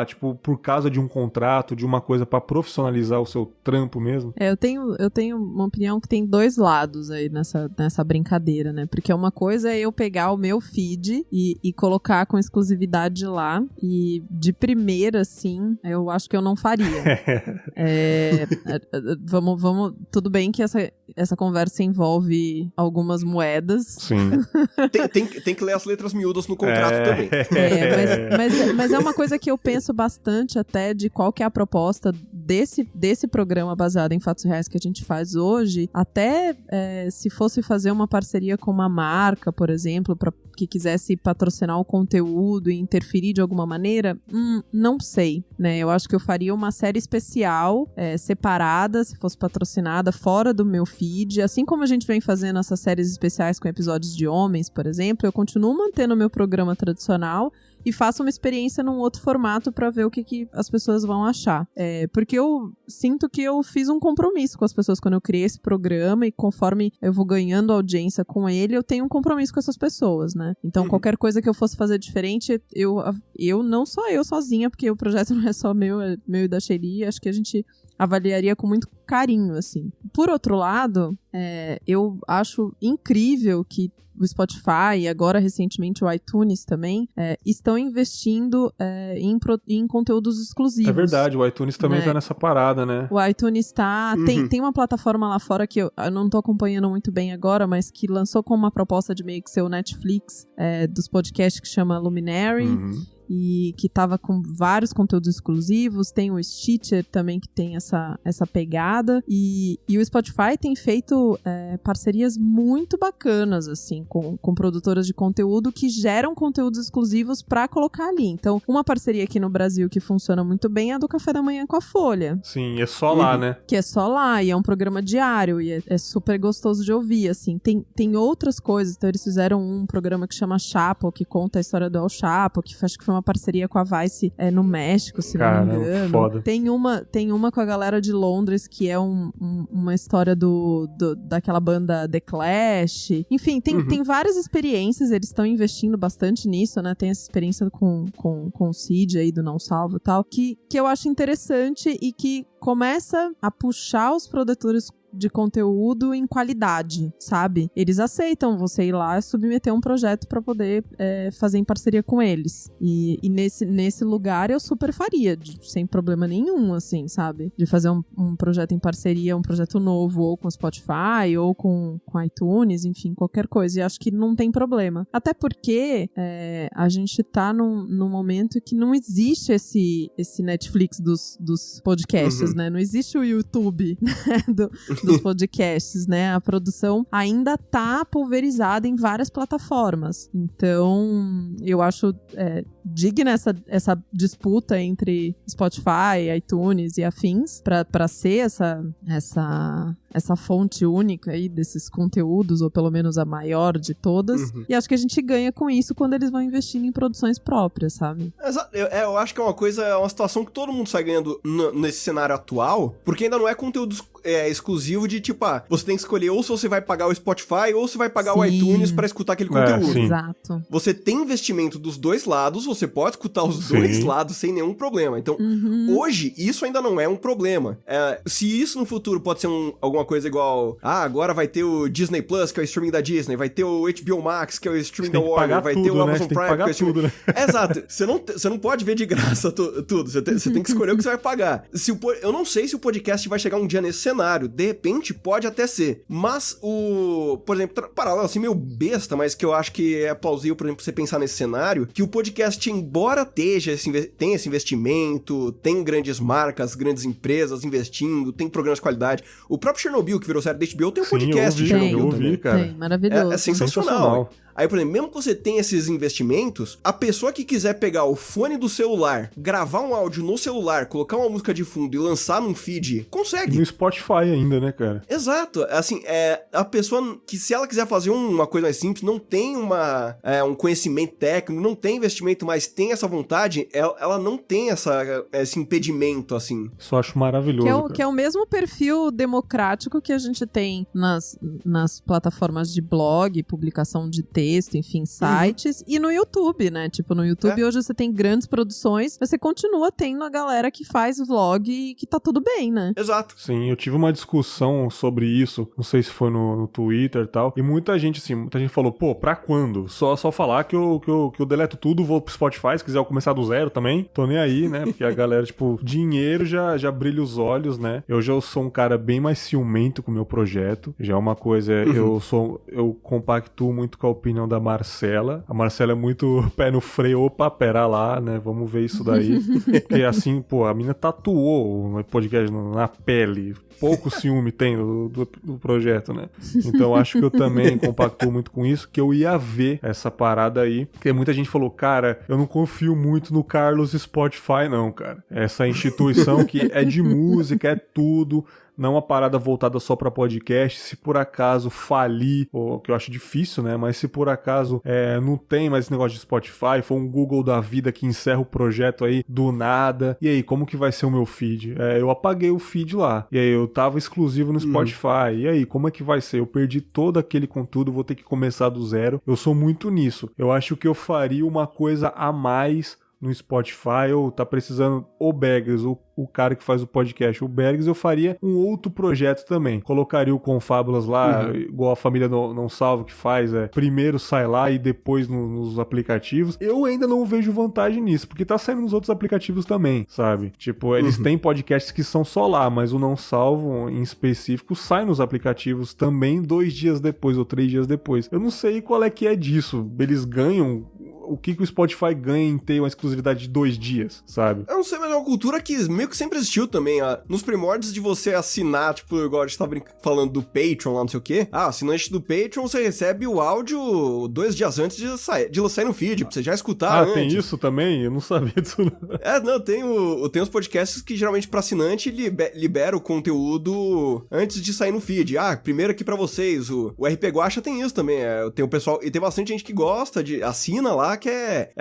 Tipo, por causa de um contrato, de uma coisa pra profissionalizar o seu trampo mesmo? Eu tenho uma opinião que tem 2 lados aí nessa brincadeira, né? Porque uma coisa é eu pegar o meu feed e colocar com exclusividade lá, e de primeira, assim, eu acho que eu não faria. Vamos, tudo bem que essa conversa envolve algumas moedas. Sim. tem que ler as letras miúdas no contrato também. Mas é uma coisa que eu penso bastante até de qual que é a proposta desse programa baseado em fatos reais que a gente faz hoje. Até se fosse fazer uma parceria com uma marca, por exemplo, que quisesse patrocinar o conteúdo e interferir de alguma maneira, não sei, né? Eu acho que eu faria uma série especial, separada, se fosse patrocinada, fora do meu feed, feed. Assim como a gente vem fazendo essas séries especiais com episódios de homens, por exemplo, eu continuo mantendo o meu programa tradicional e faço uma experiência num outro formato pra ver o que as pessoas vão achar. Porque eu sinto que eu fiz um compromisso com as pessoas quando eu criei esse programa, e conforme eu vou ganhando audiência com ele, eu tenho um compromisso com essas pessoas, né? Então, qualquer coisa que eu fosse fazer diferente, eu não só eu sozinha, porque o projeto não é só meu, é meu e da Shelly, acho que a gente avaliaria com muito carinho, assim. Por outro lado, eu acho incrível que o Spotify e agora recentemente o iTunes também estão investindo em conteúdos exclusivos. É verdade, o iTunes também tá nessa parada, né? O iTunes tá... Tem uma plataforma lá fora que eu não tô acompanhando muito bem agora, mas que lançou com uma proposta de meio que ser o Netflix dos podcasts, que chama Luminary. E que tava com vários conteúdos exclusivos. Tem o Stitcher também, que tem essa pegada. E o Spotify tem feito parcerias muito bacanas, assim, com produtoras de conteúdo que geram conteúdos exclusivos pra colocar ali. Então, uma parceria aqui no Brasil que funciona muito bem é a do Café da Manhã com a Folha. Sim, é só lá, né? Que é só lá, e é um programa diário, e é super gostoso de ouvir, assim. Tem outras coisas. Então, eles fizeram um programa que chama Chapo, que conta a história do El Chapo, que acho que foi uma parceria com a Vice no México, se não me engano. Foda. Tem uma com a galera de Londres, que é uma história daquela banda The Clash. Enfim, tem várias experiências, eles estão investindo bastante nisso, né? Tem essa experiência com o Cid aí do Não Salvo e tal, que eu acho interessante e que começa a puxar os produtores de conteúdo em qualidade, sabe? Eles aceitam você ir lá e submeter um projeto pra poder fazer em parceria com eles. E nesse lugar eu super faria, sem problema nenhum, assim, sabe? De fazer um projeto em parceria, um projeto novo, ou com o Spotify, ou com iTunes, enfim, qualquer coisa. E acho que não tem problema. Até porque a gente tá num momento que não existe esse Netflix dos podcasts, né? Não existe o YouTube, né? Dos podcasts, né? A produção ainda tá pulverizada em várias plataformas. Então, eu acho digna essa disputa entre Spotify, iTunes e afins pra ser essa fonte única aí desses conteúdos, ou pelo menos a maior de todas. E acho que a gente ganha com isso quando eles vão investindo em produções próprias, sabe? Eu acho que é uma situação que todo mundo sai ganhando nesse cenário atual, porque ainda não é conteúdo exclusivo de, tipo, você tem que escolher ou se você vai pagar o Spotify ou se vai pagar o iTunes pra escutar aquele conteúdo. Sim. Exato. Você tem investimento dos dois lados, você pode escutar os dois lados sem nenhum problema. Então, hoje, isso ainda não é um problema. Se isso no futuro pode ser alguma coisa igual, agora vai ter o Disney Plus, que é o streaming da Disney, vai ter o HBO Max, que é o streaming da Warner, vai ter o Amazon Prime, que é o streaming... né? Exato. Você não pode ver de graça tudo. Você tem que escolher o que você vai pagar. Eu não sei se o podcast vai chegar um dia nesse cenário. De repente, pode até ser. Mas por exemplo, paralelo assim, meio besta, mas que eu acho que é plausível, por exemplo, você pensar nesse cenário, que o podcast, embora tenha esse investimento, tem grandes marcas, grandes empresas investindo, tem programas de qualidade. O próprio Chernobyl, que virou série da HBO, tem um podcast de Chernobyl eu também. ouvi, cara. Tem, maravilhoso. É sensacional. Aí, por exemplo, mesmo que você tenha esses investimentos, a pessoa que quiser pegar o fone do celular, gravar um áudio no celular, colocar uma música de fundo e lançar num feed, consegue. No Spotify ainda, né, cara? Exato. Assim, a pessoa que, se ela quiser fazer uma coisa mais simples, não tem um conhecimento técnico, não tem investimento, mas tem essa vontade, ela não tem esse impedimento, assim. Isso eu acho maravilhoso. Que é o mesmo perfil democrático que a gente tem nas plataformas de blog, publicação de texto, enfim, sites, e no YouTube, né? Tipo, no YouTube hoje você tem grandes produções, mas você continua tendo a galera que faz vlog e que tá tudo bem, né? Exato. Sim, eu tive uma discussão sobre isso, não sei se foi no Twitter e tal, e muita gente falou, pô, pra quando? Só falar que eu deleto tudo, vou pro Spotify, se quiser eu começar do zero também, tô nem aí, né? Porque a galera, tipo, dinheiro já brilha os olhos, né? Eu sou um cara bem mais ciumento com o meu projeto, já é uma coisa, eu compactuo muito com a opinião da Marcela. A Marcela é muito pé no freio, opa, pera lá, né? Vamos ver isso daí. Porque assim, pô, a mina tatuou o podcast na pele. Pouco ciúme tem do projeto, né? Então acho que eu também compactuo muito com isso, que eu ia ver essa parada aí. Porque muita gente falou, cara, eu não confio muito no Carlos Spotify, não, cara. Essa instituição que é de música, é tudo, não uma parada voltada só pra podcast. Se por acaso falir, ou que eu acho difícil, né? Mas se por acaso não tem mais esse negócio de Spotify, for um Google da vida que encerra o projeto aí do nada, e aí, como que vai ser o meu feed? Eu apaguei o feed lá, e aí eu tava exclusivo no Spotify, e aí, como é que vai ser? Eu perdi todo aquele conteúdo, vou ter que começar do zero. Eu sou muito nisso. Eu acho que eu faria uma coisa a mais no Spotify, ou tá precisando o Bergs, o cara que faz o podcast, o Bergs, eu faria um outro projeto também. Colocaria o Confábulas lá, igual a família Não Salvo que faz, primeiro sai lá e depois nos aplicativos. Eu ainda não vejo vantagem nisso, porque tá saindo nos outros aplicativos também, sabe? Tipo, eles têm podcasts que são só lá, mas o Não Salvo, em específico, sai nos aplicativos também 2 dias depois ou 3 dias depois. Eu não sei qual é que é disso. Eles ganham... O que o Spotify ganha em ter uma exclusividade de 2 dias, sabe? Eu não sei, mas é uma cultura que meio que sempre existiu também. Nos primórdios de você assinar, tipo, igual a gente tava falando do Patreon lá, não sei o quê. assinante do Patreon, você recebe o áudio 2 dias antes de sair no feed, pra você já escutar antes. Tem isso também? Eu não sabia disso. Não, tem os podcasts que geralmente pra assinante libera o conteúdo antes de sair no feed. Primeiro aqui pra vocês, o RP Guacha tem isso também. Tem o pessoal, e tem bastante gente que gosta assina lá, quer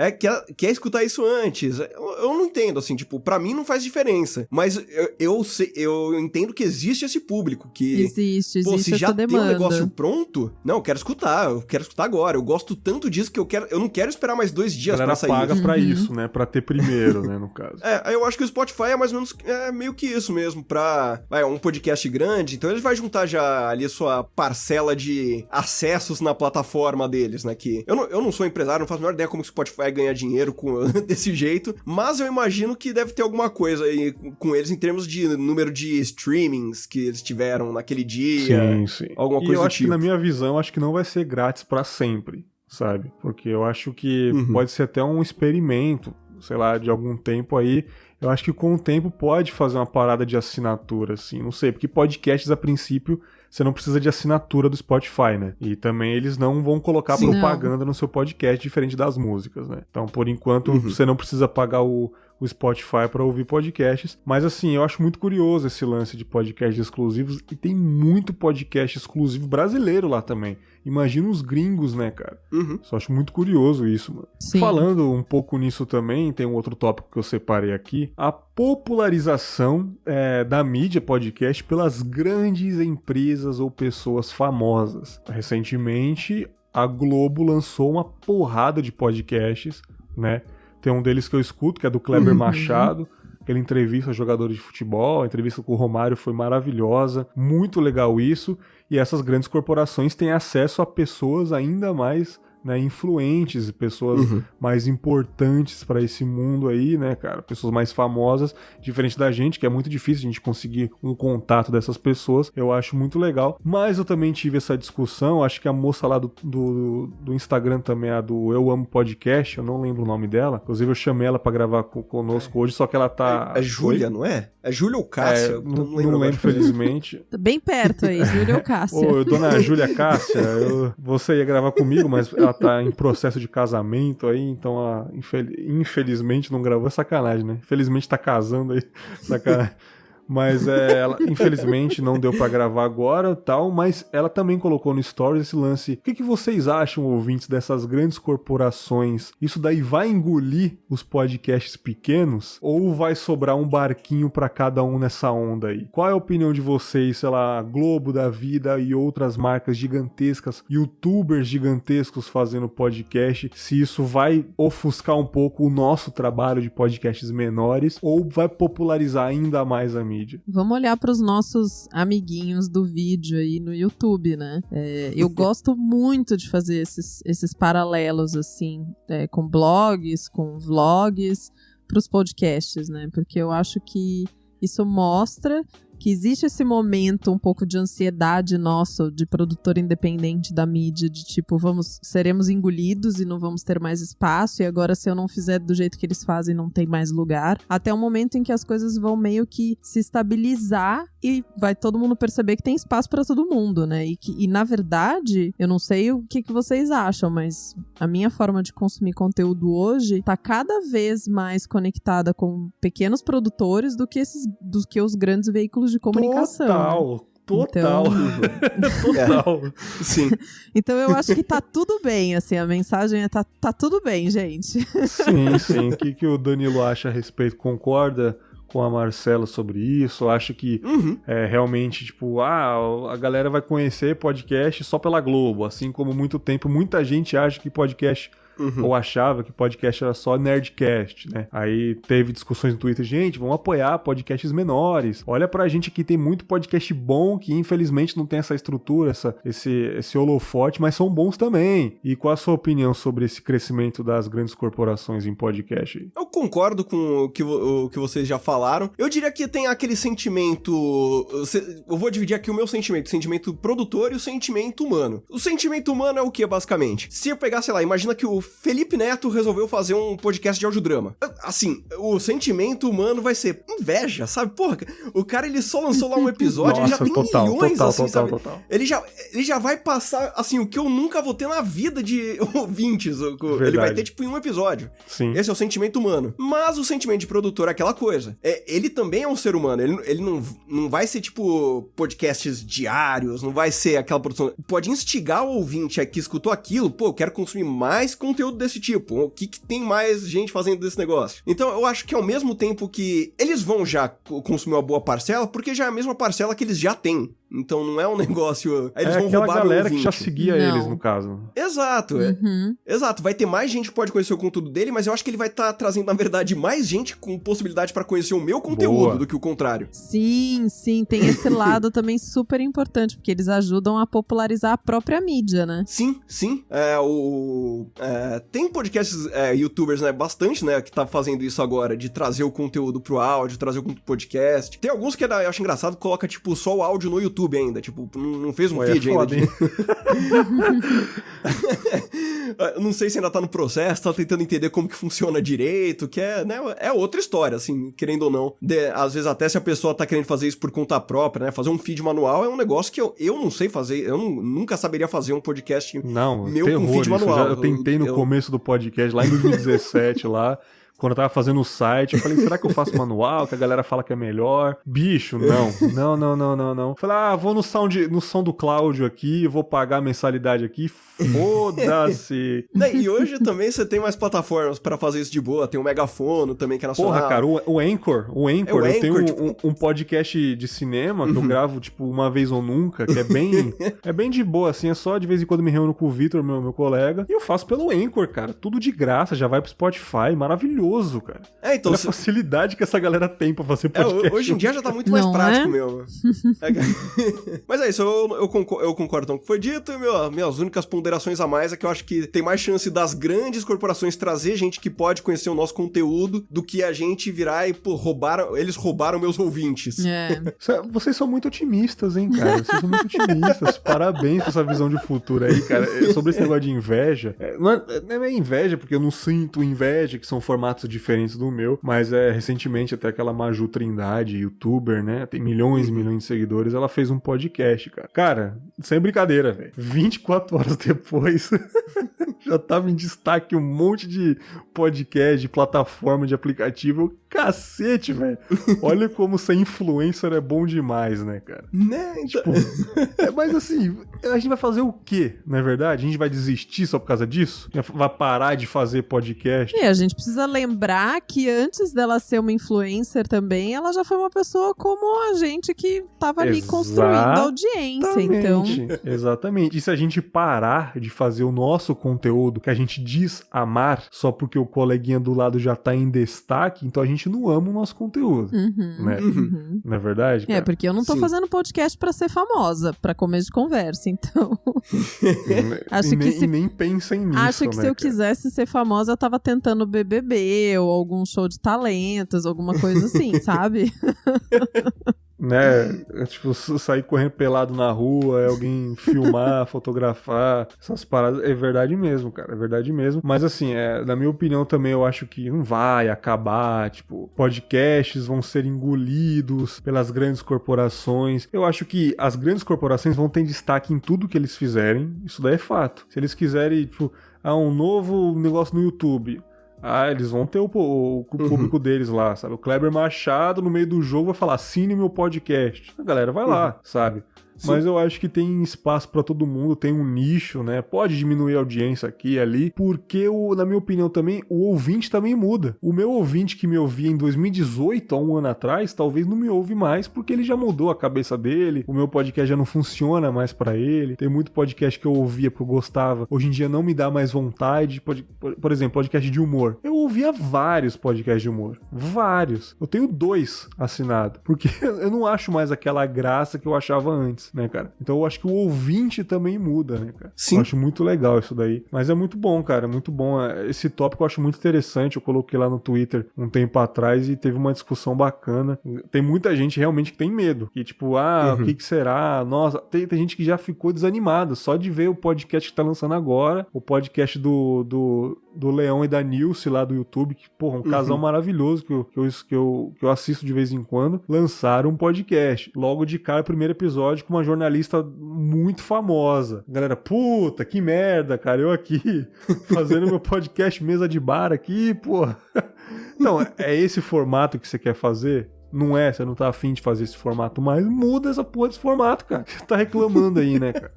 escutar isso antes. Eu não entendo, assim, tipo, pra mim não faz diferença. Mas eu entendo que existe esse público que... Existe se já essa tem demanda. um negócio pronto, não, eu quero escutar agora. Eu gosto tanto disso que eu não quero esperar mais 2 dias pra sair. A galera paga pra isso, né? Pra ter primeiro, né, no caso. Eu acho que o Spotify é mais ou menos meio que isso mesmo, pra um podcast grande, então ele vai juntar já ali a sua parcela de acessos na plataforma deles, né, que eu não sou empresário, não faço a menor ideia como que o Spotify ganha dinheiro desse jeito, mas eu imagino que deve ter alguma coisa aí com eles em termos de número de streamings que eles tiveram naquele dia. Sim. Alguma coisa eu do acho que, na minha visão, acho que não vai ser grátis pra sempre, sabe? Porque eu acho que pode ser até um experimento, sei lá, de algum tempo aí. Eu acho que com o tempo pode fazer uma parada de assinatura, assim, não sei, porque podcasts, a princípio, você não precisa de assinatura do Spotify, né? E também eles não vão colocar propaganda no seu podcast, diferente das músicas, né? Então, por enquanto, você não precisa pagar o Spotify para ouvir podcasts, mas assim, eu acho muito curioso esse lance de podcasts exclusivos, e tem muito podcast exclusivo brasileiro lá também. Imagina os gringos, né, cara? Só acho muito curioso isso, mano. Sim. Falando um pouco nisso também, tem um outro tópico que eu separei aqui, a popularização da mídia podcast pelas grandes empresas ou pessoas famosas. Recentemente, a Globo lançou uma porrada de podcasts, né? Tem um deles que eu escuto, que é do Kleber Machado, que ele entrevista jogadores de futebol, a entrevista com o Romário foi maravilhosa, muito legal isso, e essas grandes corporações têm acesso a pessoas ainda mais, né, influentes, pessoas mais importantes para esse mundo aí, né, cara, pessoas mais famosas, diferente da gente, que é muito difícil a gente conseguir um contato dessas pessoas, eu acho muito legal, mas eu também tive essa discussão, acho que a moça lá do Instagram também, a do Eu Amo Podcast, eu não lembro o nome dela, inclusive eu chamei ela para gravar conosco hoje, só que ela tá... É Júlia, não é? É Júlia ou Cássia? Não lembro, felizmente. Bem perto aí, Júlia ou Cássia. Ô, dona Júlia Cássia, você ia gravar comigo, mas ela tá em processo de casamento aí, então ela infelizmente não gravou, sacanagem, né? Infelizmente tá casando aí, sacanagem. Mas ela, infelizmente, não deu pra gravar agora tal, mas ela também colocou no Stories esse lance. O que vocês acham, ouvintes, dessas grandes corporações? Isso daí vai engolir os podcasts pequenos? Ou vai sobrar um barquinho pra cada um nessa onda aí? Qual é a opinião de vocês, sei lá, Globo da Vida e outras marcas gigantescas, youtubers gigantescos fazendo podcast? Se isso vai ofuscar um pouco o nosso trabalho de podcasts menores ou vai popularizar ainda mais a mídia? Vamos olhar para os nossos amiguinhos do vídeo aí no YouTube, né? Eu gosto muito de fazer esses paralelos, assim, com blogs, com vlogs, para os podcasts, né? Porque eu acho que isso mostra que existe esse momento um pouco de ansiedade nosso, de produtor independente da mídia, de tipo, seremos engolidos e não vamos ter mais espaço, e agora se eu não fizer do jeito que eles fazem, não tem mais lugar, até o momento em que as coisas vão meio que se estabilizar e vai todo mundo perceber que tem espaço pra todo mundo, né? E na verdade, eu não sei o que vocês acham, mas a minha forma de consumir conteúdo hoje tá cada vez mais conectada com pequenos produtores do que os grandes veículos veículos de comunicação. Total. Total. Sim. Então eu acho que tá tudo bem, assim, a mensagem é tá tudo bem, gente. Sim. O que o Danilo acha a respeito? Concorda com a Marcela sobre isso? Acha que realmente, tipo, a galera vai conhecer podcast só pela Globo, assim como muito tempo, muita gente acha que podcast... ou achava que podcast era só Nerdcast, né? Aí teve discussões no Twitter, gente, vamos apoiar podcasts menores. Olha pra gente aqui, tem muito podcast bom que infelizmente não tem essa estrutura, esse holofote, mas são bons também. E qual a sua opinião sobre esse crescimento das grandes corporações em podcast? Eu concordo com o que vocês já falaram. Eu diria que tem aquele sentimento... Eu vou dividir aqui o meu sentimento. O sentimento produtor e o sentimento humano. O sentimento humano é o que, basicamente? Se eu pegar, sei lá, imagina que o Felipe Neto resolveu fazer um podcast de audiodrama. Assim, o sentimento humano vai ser inveja, sabe? Porra, o cara, ele só lançou lá um episódio, ele já tem milhões, assim, sabe? Total. Ele já vai passar, assim, o que eu nunca vou ter na vida de ouvintes. Ele vai ter, tipo, em um episódio. Sim. Esse é o sentimento humano. Mas o sentimento de produtor é aquela coisa. Ele também é um ser humano. Ele não vai ser, tipo, podcasts diários, não vai ser aquela produção... Pode instigar o ouvinte que escutou aquilo, pô, eu quero consumir mais conteúdo desse tipo, o que tem mais gente fazendo desse negócio. Então eu acho que ao mesmo tempo que eles vão já consumir uma boa parcela, porque já é a mesma parcela que eles já têm. Então não é um negócio... Aí eles vão roubar aquela galera que já seguia eles, no caso. Exato. Exato. Vai ter mais gente que pode conhecer o conteúdo dele, mas eu acho que ele vai estar trazendo, na verdade, mais gente com possibilidade pra conhecer o meu conteúdo do que o contrário. Sim, tem esse lado também super importante, porque eles ajudam a popularizar a própria mídia, né? Sim. Tem podcasts, youtubers, né, bastante, né, que tá fazendo isso agora, de trazer o conteúdo pro áudio, trazer o conteúdo pro podcast. Tem alguns que eu acho engraçado, coloca, tipo, só o áudio no YouTube ainda, tipo, não fez um feed ainda. Não sei se ainda tá no processo, tá tentando entender como que funciona direito, que é outra história, assim, querendo ou não. Às vezes até se a pessoa tá querendo fazer isso por conta própria, né, fazer um feed manual é um negócio que eu não sei fazer, eu nunca saberia fazer um podcast meu com feed manual. Eu tentei no começo do podcast, lá em 2017, lá... Quando eu tava fazendo o site, eu falei, será que eu faço manual? Que a galera fala que é melhor. Bicho, não. Falei, vou no som do Cláudio aqui, vou pagar a mensalidade aqui, foda-se. E hoje também você tem mais plataformas pra fazer isso de boa. Tem o Megafono também, que é nacional. Porra, cara, o Anchor. Eu tenho tipo... um podcast de cinema que eu gravo, tipo, uma vez ou nunca, que é bem de boa, assim, é só de vez em quando me reúno com o Vitor, meu colega, e eu faço pelo Anchor, cara. Tudo de graça, já vai pro Spotify, maravilhoso. Cara. Então olha a facilidade que essa galera tem pra fazer podcast. Hoje em dia já tá muito mais prático, meu. Mas é isso, eu concordo com o que foi dito, e minhas únicas ponderações a mais é que eu acho que tem mais chance das grandes corporações trazer gente que pode conhecer o nosso conteúdo do que a gente virar e, eles roubaram meus ouvintes. Vocês são muito otimistas, hein, cara? Vocês são muito otimistas. Parabéns por essa visão de futuro aí, cara. Sobre esse negócio de inveja, não é inveja, porque eu não sinto inveja, que são formatos diferentes do meu, mas recentemente até aquela Maju Trindade, youtuber, né, tem milhões e milhões de seguidores, ela fez um podcast, cara. Cara, sem brincadeira, velho, 24 horas depois já tava em destaque um monte de podcast, de plataforma, de aplicativo. Cacete, velho. Olha como ser influencer é bom demais, né, cara? Né? Tipo, mas assim, a gente vai fazer o quê, não é verdade? A gente vai desistir só por causa disso? Vai parar de fazer podcast? A gente precisa lembrar que antes dela ser uma influencer também, ela já foi uma pessoa como a gente que tava ali construindo a audiência, então... Exatamente. E se a gente parar de fazer o nosso conteúdo que a gente diz amar só porque o coleguinha do lado já tá em destaque, então a gente não ama o nosso conteúdo, né? Não é verdade, cara? Porque eu não tô fazendo podcast pra ser famosa, pra começo de conversa, então... nem pensem nisso, acho que se eu quisesse ser famosa, eu tava tentando BBB ou algum show de talentos, alguma coisa assim, sabe? Né, tipo, sair correndo pelado na rua, alguém filmar, fotografar, essas paradas, é verdade mesmo, cara, é verdade mesmo, mas assim, na minha opinião também eu acho que não vai acabar, tipo, podcasts vão ser engolidos pelas grandes corporações. Eu acho que as grandes corporações vão ter destaque em tudo que eles fizerem, isso daí é fato. Se eles quiserem, tipo, um novo negócio no YouTube, eles vão ter o público deles lá, sabe? O Kleber Machado, no meio do jogo, vai falar, assine meu podcast. A galera vai lá, sabe? Sim. Mas eu acho que tem espaço pra todo mundo, tem um nicho, né? Pode diminuir a audiência aqui e ali, porque, na minha opinião também, o ouvinte também muda. O meu ouvinte que me ouvia em 2018, há um ano atrás, talvez não me ouve mais, porque ele já mudou a cabeça dele, o meu podcast já não funciona mais pra ele, tem muito podcast que eu ouvia porque eu gostava, hoje em dia não me dá mais vontade, por exemplo, podcast de humor. Eu ouvia vários podcasts de humor, vários. Eu tenho 2 assinados, porque eu não acho mais aquela graça que eu achava antes, né, cara? Então eu acho que o ouvinte também muda, né, cara? Sim. Eu acho muito legal isso daí. Mas é muito bom, cara, muito bom. Esse tópico eu acho muito interessante. Eu coloquei lá no Twitter um tempo atrás e teve uma discussão bacana. Tem muita gente realmente que tem medo. Que tipo, o que será? Nossa, tem gente que já ficou desanimada só de ver o podcast que tá lançando agora, o podcast do Leão e da Nilce lá do YouTube, que, porra, um casal maravilhoso que eu assisto de vez em quando, lançaram um podcast. Logo de cara, o primeiro episódio com uma jornalista muito famosa. Galera, puta, que merda, cara, eu aqui fazendo meu podcast mesa de bar aqui, porra. Então, é esse formato que você quer fazer? Não é, você não tá afim de fazer esse formato mais, muda essa porra desse formato, cara. Você tá reclamando aí, né, cara?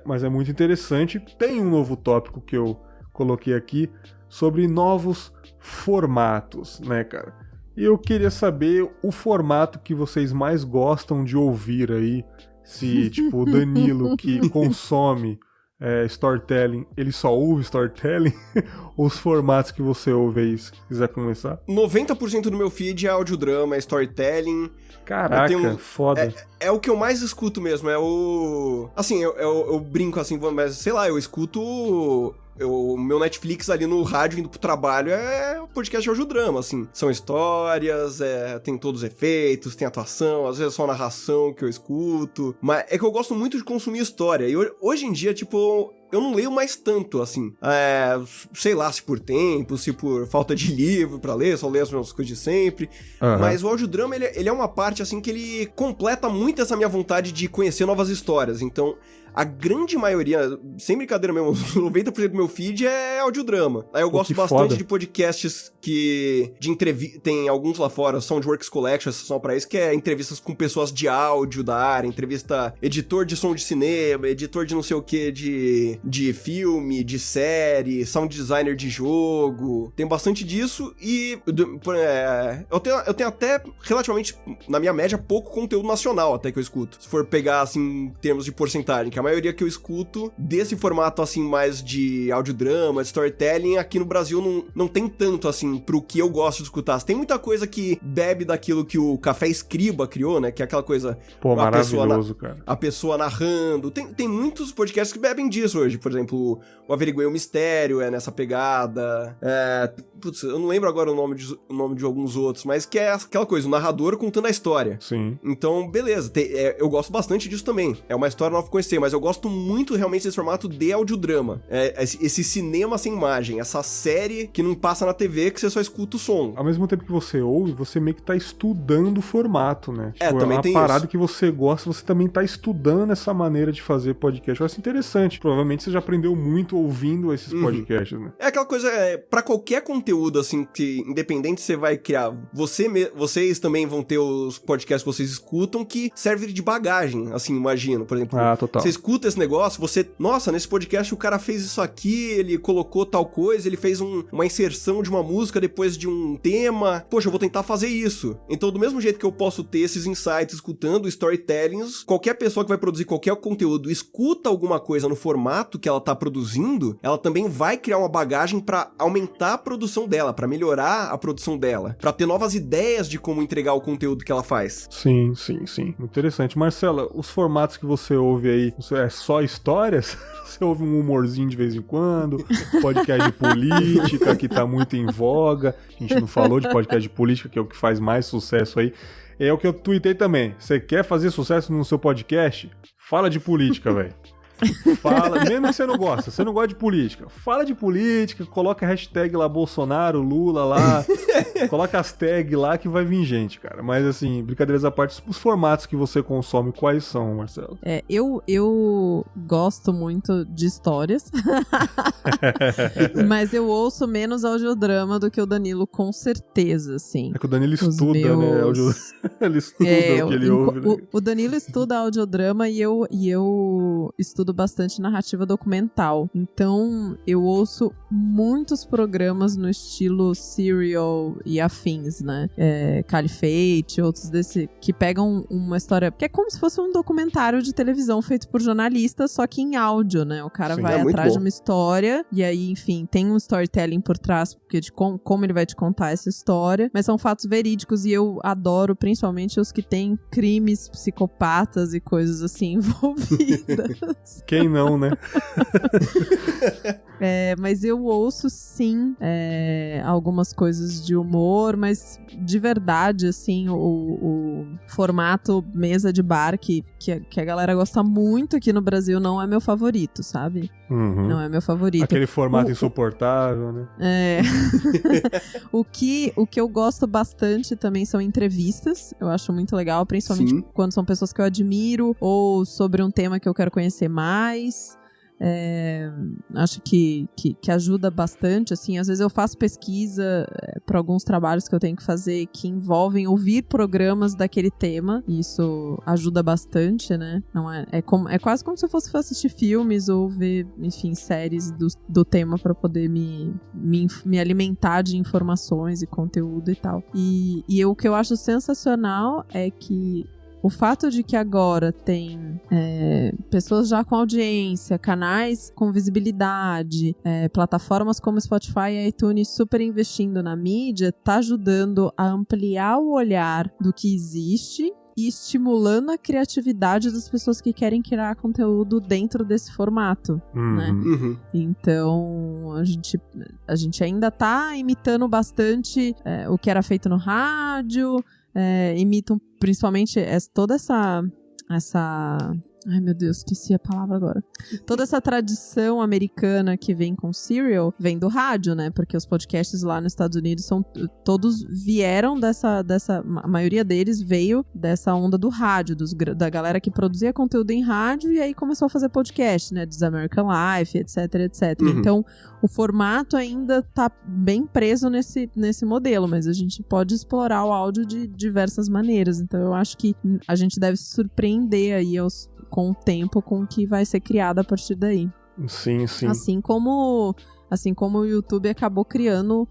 Mas é muito interessante. Tem um novo tópico que eu coloquei aqui sobre novos formatos, né, cara? E eu queria saber o formato que vocês mais gostam de ouvir aí. Se, tipo, o Danilo, que consome storytelling, ele só ouve storytelling, ou os formatos que você ouve aí, se quiser começar. 90% do meu feed é audiodrama, é storytelling. Caraca, foda. É o que eu mais escuto mesmo, é o... Assim, eu brinco assim, mas sei lá, eu escuto... O meu Netflix ali no rádio indo pro trabalho é o podcast audiodrama, assim. São histórias, tem todos os efeitos, tem atuação, às vezes é só narração que eu escuto. Mas é que eu gosto muito de consumir história. E hoje em dia, tipo... Eu não leio mais tanto, assim. Sei lá, se por tempo, se por falta de livro pra ler, só leio as mesmas coisas de sempre. Mas o audiodrama, ele é uma parte, assim, que ele completa muito essa minha vontade de conhecer novas histórias. Então, a grande maioria, sem brincadeira mesmo, 90% do meu feed é audiodrama. Aí eu gosto bastante de podcasts de entrevista. Tem alguns lá fora, Soundworks Collection, são pra isso, que é entrevistas com pessoas de áudio da área, entrevista editor de som de cinema, editor de não sei o que, de filme, de série, sound designer de jogo. Tem bastante disso e eu tenho até relativamente, na minha média, pouco conteúdo nacional até que eu escuto. Se for pegar, assim, em termos de porcentagem, que a maioria que eu escuto desse formato, assim, mais de audiodrama, de storytelling, aqui no Brasil não tem tanto, assim, pro que eu gosto de escutar. Tem muita coisa que bebe daquilo que o Café Escriba criou, né? Que é aquela coisa... Pô, maravilhoso, cara. A pessoa narrando. Tem muitos podcasts que bebem disso hoje. Por exemplo, o Averiguei o Mistério é nessa pegada. Putz, eu não lembro agora o nome de alguns outros, mas que é aquela coisa, o narrador contando a história. Sim. Então, beleza. Eu gosto bastante disso também. É uma história nova pra conhecer, mas eu gosto muito realmente desse formato de audiodrama. Esse cinema sem imagem, essa série que não passa na TV, que você só escuta o som. Ao mesmo tempo que você ouve, você meio que tá estudando o formato, né? Tipo, também tem uma parada isso. Que você gosta, você também tá estudando essa maneira de fazer podcast. Eu acho interessante. Provavelmente você já aprendeu muito ouvindo esses podcasts, né? É aquela coisa, pra qualquer conteúdo, assim, que independente você vai criar, vocês também vão ter os podcasts que vocês escutam que servem de bagagem, assim, imagino. Por exemplo, total. Você escuta esse negócio, nossa, nesse podcast o cara fez isso aqui, ele colocou tal coisa, ele fez uma inserção de uma música depois de um tema, poxa, eu vou tentar fazer isso. Então, do mesmo jeito que eu posso ter esses insights escutando storytellings, qualquer pessoa que vai produzir qualquer conteúdo escuta alguma coisa no formato que ela tá produzindo, ela também vai criar uma bagagem pra aumentar a produção dela, pra melhorar a produção dela, pra ter novas ideias de como entregar o conteúdo que ela faz. Sim. Interessante. Marcela, os formatos que você ouve aí, é só histórias? Você ouve um humorzinho de vez em quando, podcast de política, que tá muito em voga. A gente não falou de podcast de política, que é o que faz mais sucesso aí. É o que eu tuitei também. Você quer fazer sucesso no seu podcast? Fala de política, velho. Fala, mesmo que você não gosta de política, fala de política, coloca a hashtag lá Bolsonaro, Lula lá, coloca as tags lá que vai vir gente, cara. Mas assim, brincadeiras à parte, os formatos que você consome, quais são, Marcelo? Eu gosto muito de histórias, mas eu ouço menos audiodrama do que o Danilo, com certeza, assim. É que o Danilo estuda, né? Ele estuda o que ele ouve. Né? O Danilo estuda audiodrama e eu estudo bastante narrativa documental. Então, eu ouço muitos programas no estilo Serial e afins, né? Caliphate, outros desse, que pegam uma história que é como se fosse um documentário de televisão feito por jornalistas, só que em áudio, né? O cara vai atrás de uma história e aí, enfim, tem um storytelling por trás, porque de como ele vai te contar essa história, mas são fatos verídicos e eu adoro principalmente os que têm crimes, psicopatas e coisas assim envolvidas. Quem não, né? Mas eu ouço sim algumas coisas de humor, mas de verdade, assim, o formato mesa de bar que a galera gosta muito aqui no Brasil não é meu favorito, sabe? Uhum. Não é meu favorito. Aquele formato insuportável, né? O que eu gosto bastante também são entrevistas. Eu acho muito legal, principalmente quando são pessoas que eu admiro ou sobre um tema que eu quero conhecer mais. Acho que ajuda bastante, assim, às vezes eu faço pesquisa para alguns trabalhos que eu tenho que fazer que envolvem ouvir programas daquele tema, e isso ajuda bastante, né? Não é quase como se eu fosse assistir filmes ou ver, enfim, séries do tema para poder me alimentar de informações e conteúdo e tal. E o que eu acho sensacional é que o fato de que agora tem pessoas já com audiência, canais com visibilidade, plataformas como Spotify e iTunes super investindo na mídia, tá ajudando a ampliar o olhar do que existe e estimulando a criatividade das pessoas que querem criar conteúdo dentro desse formato, né? Uhum. Então, a gente ainda tá imitando bastante o que era feito no rádio, imitam principalmente toda essa... Ai, meu Deus, esqueci a palavra agora. Toda essa tradição americana que vem com Serial vem do rádio, né? Porque os podcasts lá nos Estados Unidos todos vieram a maioria deles veio dessa onda do rádio, da galera que produzia conteúdo em rádio e aí começou a fazer podcast, né? This American Life, etc, etc. Uhum. Então, o formato ainda tá bem preso nesse modelo, mas a gente pode explorar o áudio de diversas maneiras. Então, eu acho que a gente deve se surpreender aí com o tempo com o que vai ser criado a partir daí. Sim, sim. Assim como o YouTube acabou criando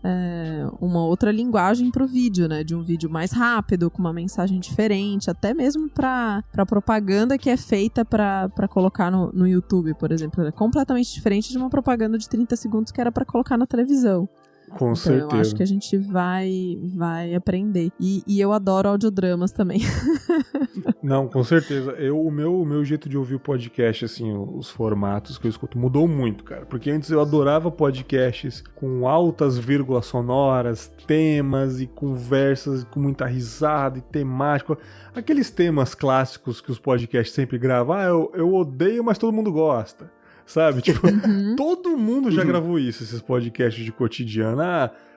uma outra linguagem pro vídeo, né? De um vídeo mais rápido, com uma mensagem diferente, até mesmo pra propaganda que é feita pra colocar no YouTube, por exemplo. É completamente diferente de uma propaganda de 30 segundos que era pra colocar na televisão. Com então, certeza. Eu acho que a gente vai aprender. E eu adoro audiodramas também. Não, com certeza. O meu jeito de ouvir o podcast, assim, os formatos que eu escuto, mudou muito, cara. Porque antes eu adorava podcasts com altas vírgulas sonoras, temas e conversas com muita risada e temática. Aqueles temas clássicos que os podcasts sempre gravam. Eu odeio, mas todo mundo gosta. Sabe? Tipo, todo mundo já gravou isso, esses podcasts de cotidiano.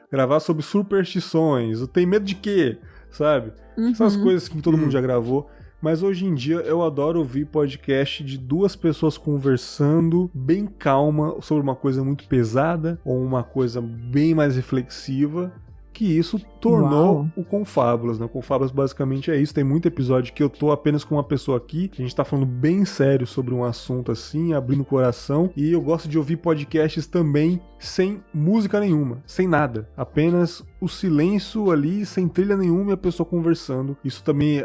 Gravar sobre superstições. Tem medo de quê? Sabe? Essas coisas que todo mundo já gravou. Mas hoje em dia eu adoro ouvir podcast de duas pessoas conversando bem calma sobre uma coisa muito pesada ou uma coisa bem mais reflexiva. Que isso tornou o Confábulas, né? O Confábulas basicamente é isso. Tem muito episódio que eu tô apenas com uma pessoa aqui. A gente tá falando bem sério sobre um assunto assim, abrindo o coração. E eu gosto de ouvir podcasts também sem música nenhuma, sem nada. Apenas o silêncio ali, sem trilha nenhuma e a pessoa conversando. Isso também,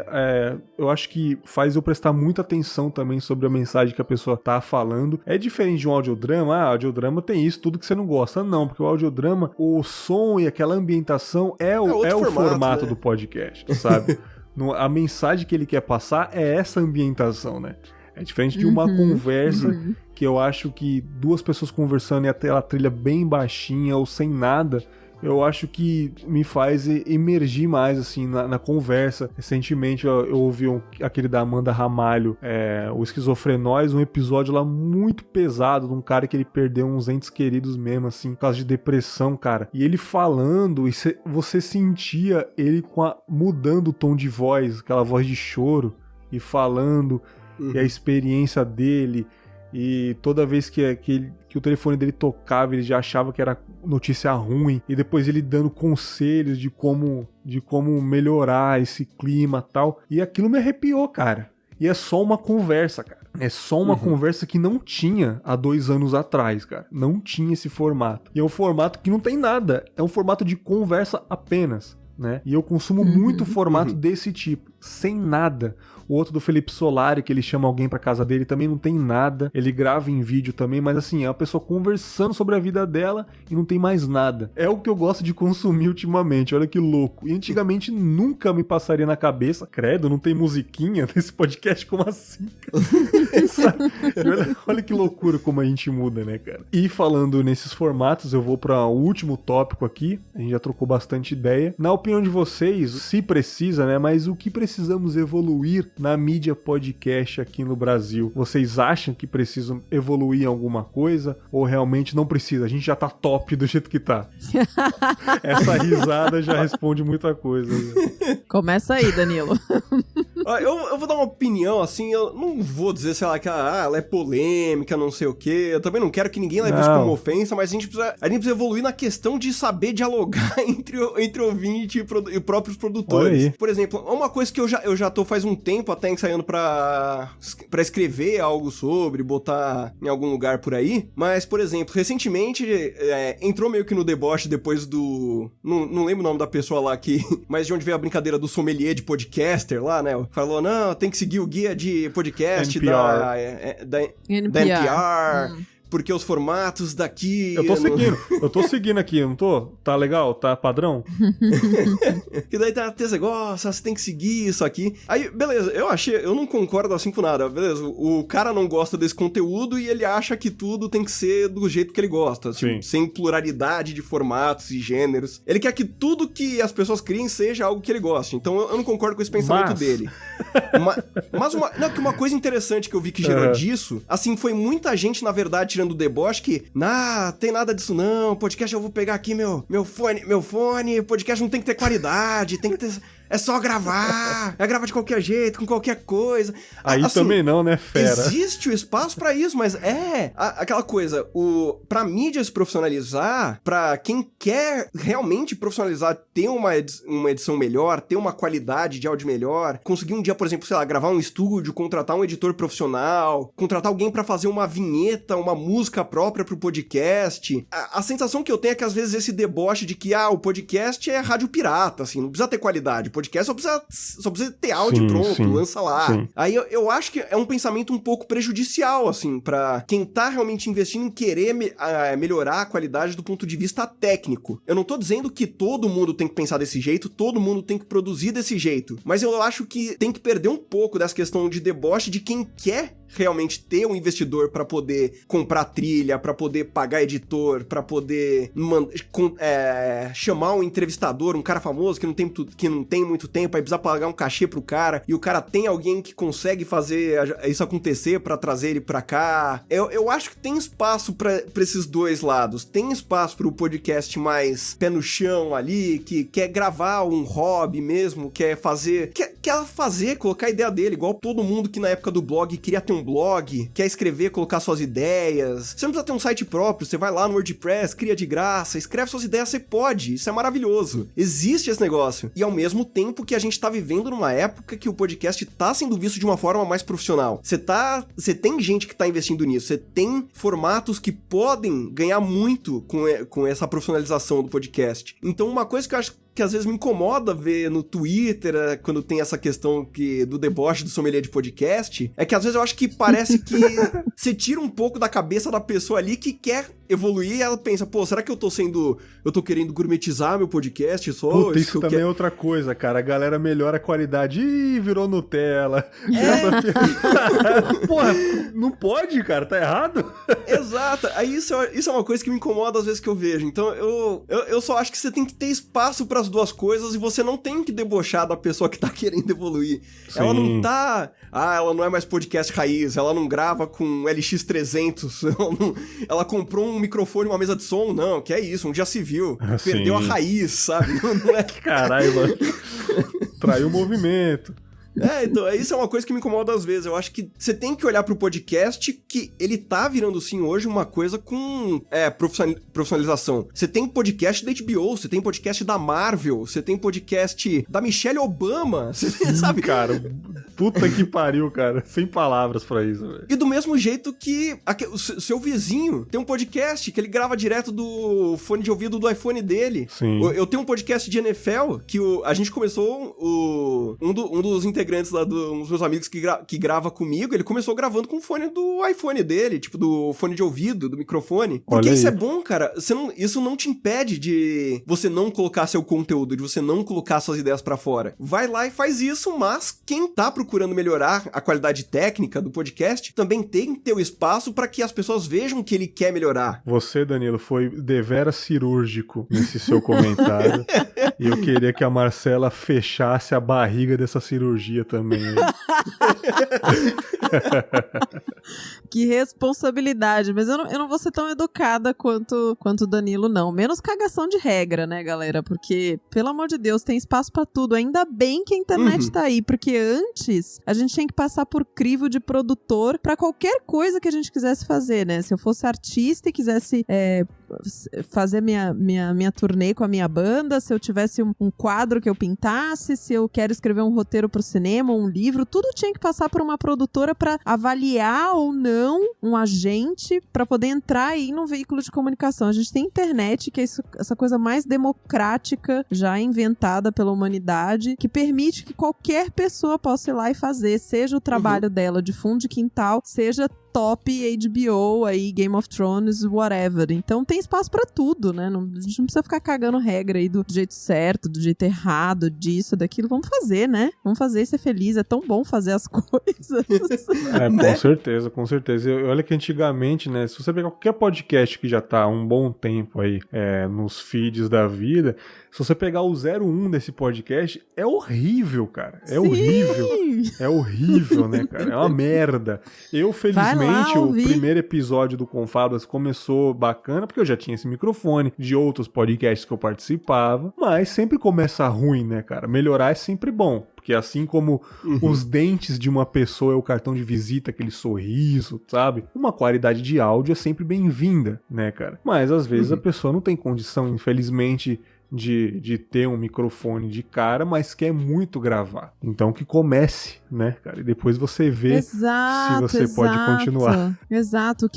eu acho que faz eu prestar muita atenção também sobre a mensagem que a pessoa tá falando. É diferente de um audiodrama. Audiodrama tem isso, tudo que você não gosta. Não, porque o audiodrama, o som e aquela ambientação é o formato, né? Do podcast, sabe? A mensagem que ele quer passar é essa ambientação, né? É diferente de uma conversa que eu acho que duas pessoas conversando e até a trilha bem baixinha ou sem nada, eu acho que me faz emergir mais, assim, na conversa. Recentemente eu ouvi aquele da Amanda Ramalho, o Esquizofrenóis, um episódio lá muito pesado de um cara que ele perdeu uns entes queridos mesmo, assim, por causa de depressão, cara. E ele falando, e você sentia ele mudando o tom de voz, aquela voz de choro, e falando, e a experiência dele, e toda vez que o telefone dele tocava, ele já achava que era notícia ruim, e depois ele dando conselhos de como melhorar esse clima e tal, e aquilo me arrepiou, cara. E é só uma conversa, cara. É só uma conversa que não tinha há 2 anos atrás, cara. Não tinha esse formato. E é um formato que não tem nada. É um formato de conversa apenas, né? E eu consumo muito formato desse tipo, sem nada. O outro do Felipe Solari, que ele chama alguém pra casa dele, também não tem nada. Ele grava em vídeo também, mas assim, é uma pessoa conversando sobre a vida dela e não tem mais nada. É o que eu gosto de consumir ultimamente, olha que louco. E antigamente nunca me passaria na cabeça, credo, não tem musiquinha nesse podcast, como assim? olha que loucura como a gente muda, né, cara? E falando nesses formatos, eu vou para o último tópico aqui, a gente já trocou bastante ideia. Na opinião de vocês, se precisa, né, mas o que precisamos evoluir na mídia podcast aqui no Brasil? Vocês acham que precisam evoluir em alguma coisa ou realmente não precisa? A gente já tá top do jeito que tá. Essa risada já responde muita coisa. Começa aí, Danilo. Eu vou dar uma opinião, assim, eu não vou dizer, sei lá, que ela é polêmica, não sei o quê. Eu também não quero que ninguém leve isso como ofensa, mas a gente precisa evoluir na questão de saber dialogar entre ouvinte e próprios produtores. Por exemplo, uma coisa que eu já tô faz um tempo até ensaiando pra escrever algo sobre, botar em algum lugar por aí, mas, por exemplo, recentemente entrou meio que no deboche depois do... Não lembro o nome da pessoa lá aqui, mas de onde veio a brincadeira do sommelier de podcaster lá, né? Falou, não, tem que seguir o guia de podcast da NPR. Porque os formatos daqui... Eu tô seguindo aqui, não tô? Tá legal? Tá padrão? E daí tá esse negócio, você tem que seguir isso aqui. Aí, beleza, eu não concordo assim com nada, beleza? O cara não gosta desse conteúdo e ele acha que tudo tem que ser do jeito que ele gosta, tipo, sem pluralidade de formatos e gêneros. Ele quer que tudo que as pessoas criem seja algo que ele goste, então eu não concordo com esse pensamento dele. Mas uma coisa interessante que eu vi que gerou disso, assim, foi muita gente, na verdade, do deboche que, tem nada disso não, podcast eu vou pegar aqui meu fone, podcast não tem que ter qualidade, tem que ter... É só gravar, grava de qualquer jeito, com qualquer coisa. Aí assim, também não, né, fera? Existe o espaço pra isso, mas aquela coisa, pra mídia se profissionalizar, pra quem quer realmente profissionalizar, ter uma edição melhor, ter uma qualidade de áudio melhor, conseguir um dia, por exemplo, sei lá, gravar um estúdio, contratar um editor profissional, contratar alguém pra fazer uma vinheta, uma música própria pro podcast. A sensação que eu tenho é que às vezes esse deboche de que, o podcast é rádio pirata, assim, não precisa ter qualidade. Podcast só precisa ter áudio pronto, lança lá. Sim. Aí eu acho que é um pensamento um pouco prejudicial, assim, pra quem tá realmente investindo em querer melhorar a qualidade do ponto de vista técnico. Eu não tô dizendo que todo mundo tem que pensar desse jeito, todo mundo tem que produzir desse jeito, mas eu acho que tem que perder um pouco dessa questão de deboche de quem quer realmente ter um investidor pra poder comprar trilha, pra poder pagar editor, pra poder chamar um entrevistador, um cara famoso que não tem muito tempo, aí precisa pagar um cachê pro cara, e o cara tem alguém que consegue fazer isso acontecer pra trazer ele pra cá. Eu acho que tem espaço pra esses dois lados. Tem espaço pro podcast mais pé no chão ali, que quer gravar um hobby mesmo, quer colocar a ideia dele, igual todo mundo que na época do blog queria ter um blog, quer escrever, colocar suas ideias. Você não precisa ter um site próprio, você vai lá no WordPress, cria de graça, escreve suas ideias, você pode. Isso é maravilhoso. Existe esse negócio. E ao mesmo tempo que a gente tá vivendo numa época que o podcast tá sendo visto de uma forma mais profissional. Você tem gente que tá investindo nisso, você tem formatos que podem ganhar muito com essa profissionalização do podcast. Então uma coisa que eu acho que às vezes me incomoda ver no Twitter, quando tem essa questão do deboche do sommelier de podcast, é que às vezes eu acho que parece que você tira um pouco da cabeça da pessoa ali que quer evoluir, ela pensa, pô, será que eu tô querendo gourmetizar meu podcast? Puta, isso também é outra coisa, cara. A galera melhora a qualidade. Ih, virou Nutella. Porra, não pode, cara, tá errado? Exato. Aí isso é uma coisa que me incomoda às vezes que eu vejo. Então eu só acho que você tem que ter espaço pras duas coisas e você não tem que debochar da pessoa que tá querendo evoluir. Sim. Ela não tá... ela não é mais podcast raiz, ela não grava com LX300, ela comprou um microfone, uma mesa de som, não, que é isso, um dia se viu, perdeu a raiz, sabe? Não é... Caralho, mano. Traiu o movimento. Então, isso é uma coisa que me incomoda às vezes. Eu acho que você tem que olhar pro podcast, que ele tá virando, sim, hoje uma coisa com profissionalização. Você tem podcast da HBO, você tem podcast da Marvel, você tem podcast da Michelle Obama, você sabe? Cara, puta que pariu, cara. Sem palavras pra isso, velho. E do mesmo jeito que o seu vizinho tem um podcast que ele grava direto do fone de ouvido do iPhone dele. Sim. Eu tenho um podcast de NFL que a gente começou, um dos integrantes lá, um dos meus amigos que grava comigo, ele começou gravando com o fone do iPhone dele, tipo, do fone de ouvido, do microfone. Porque isso é bom, cara. Isso não te impede de você não colocar seu conteúdo, de você não colocar suas ideias pra fora. Vai lá e faz isso, mas quem tá procurando melhorar a qualidade técnica do podcast também tem que ter o espaço pra que as pessoas vejam que ele quer melhorar. Você, Danilo, foi deveras cirúrgico nesse seu comentário. E eu queria que a Marcela fechasse a barriga dessa cirurgia também. Que responsabilidade, mas eu não vou ser tão educada quanto o Danilo, não. Menos cagação de regra, né, galera? Porque, pelo amor de Deus, tem espaço pra tudo. Ainda bem que a internet tá aí, porque antes a gente tinha que passar por crivo de produtor pra qualquer coisa que a gente quisesse fazer, né? Se eu fosse artista e quisesse fazer minha turnê com a minha banda, se eu tivesse um quadro que eu pintasse, se eu quero escrever um roteiro pro cinema, um livro, tudo tinha que passar por uma produtora pra avaliar ou não um agente pra poder entrar aí num veículo de comunicação. A gente tem internet, que é essa coisa mais democrática já inventada pela humanidade, que permite que qualquer pessoa possa ir lá e fazer, seja o trabalho dela de fundo de quintal, seja top HBO, aí Game of Thrones, whatever. Então tem espaço pra tudo, né? A gente não precisa ficar cagando regra aí do jeito certo, do jeito errado, disso, daquilo. Vamos fazer, né? Vamos fazer e ser feliz. É tão bom fazer as coisas. Com certeza, com certeza. Olha que antigamente, né? Se você pegar qualquer podcast que já tá há um bom tempo aí nos feeds da vida, se você pegar o 01 desse podcast, é horrível, cara. É horrível. É horrível, né, cara? É uma merda. Eu, felizmente, o primeiro episódio do Confablas começou bacana, porque eu já tinha esse microfone de outros podcasts que eu participava, mas sempre começa ruim, né, cara? Melhorar é sempre bom. Porque assim como os dentes de uma pessoa é o cartão de visita, aquele sorriso, sabe? Uma qualidade de áudio é sempre bem-vinda, né, cara? Mas às vezes a pessoa não tem condição, infelizmente, de ter um microfone de cara, mas quer muito gravar. Então que comece, né, cara? E depois você vê se você pode continuar. Exato.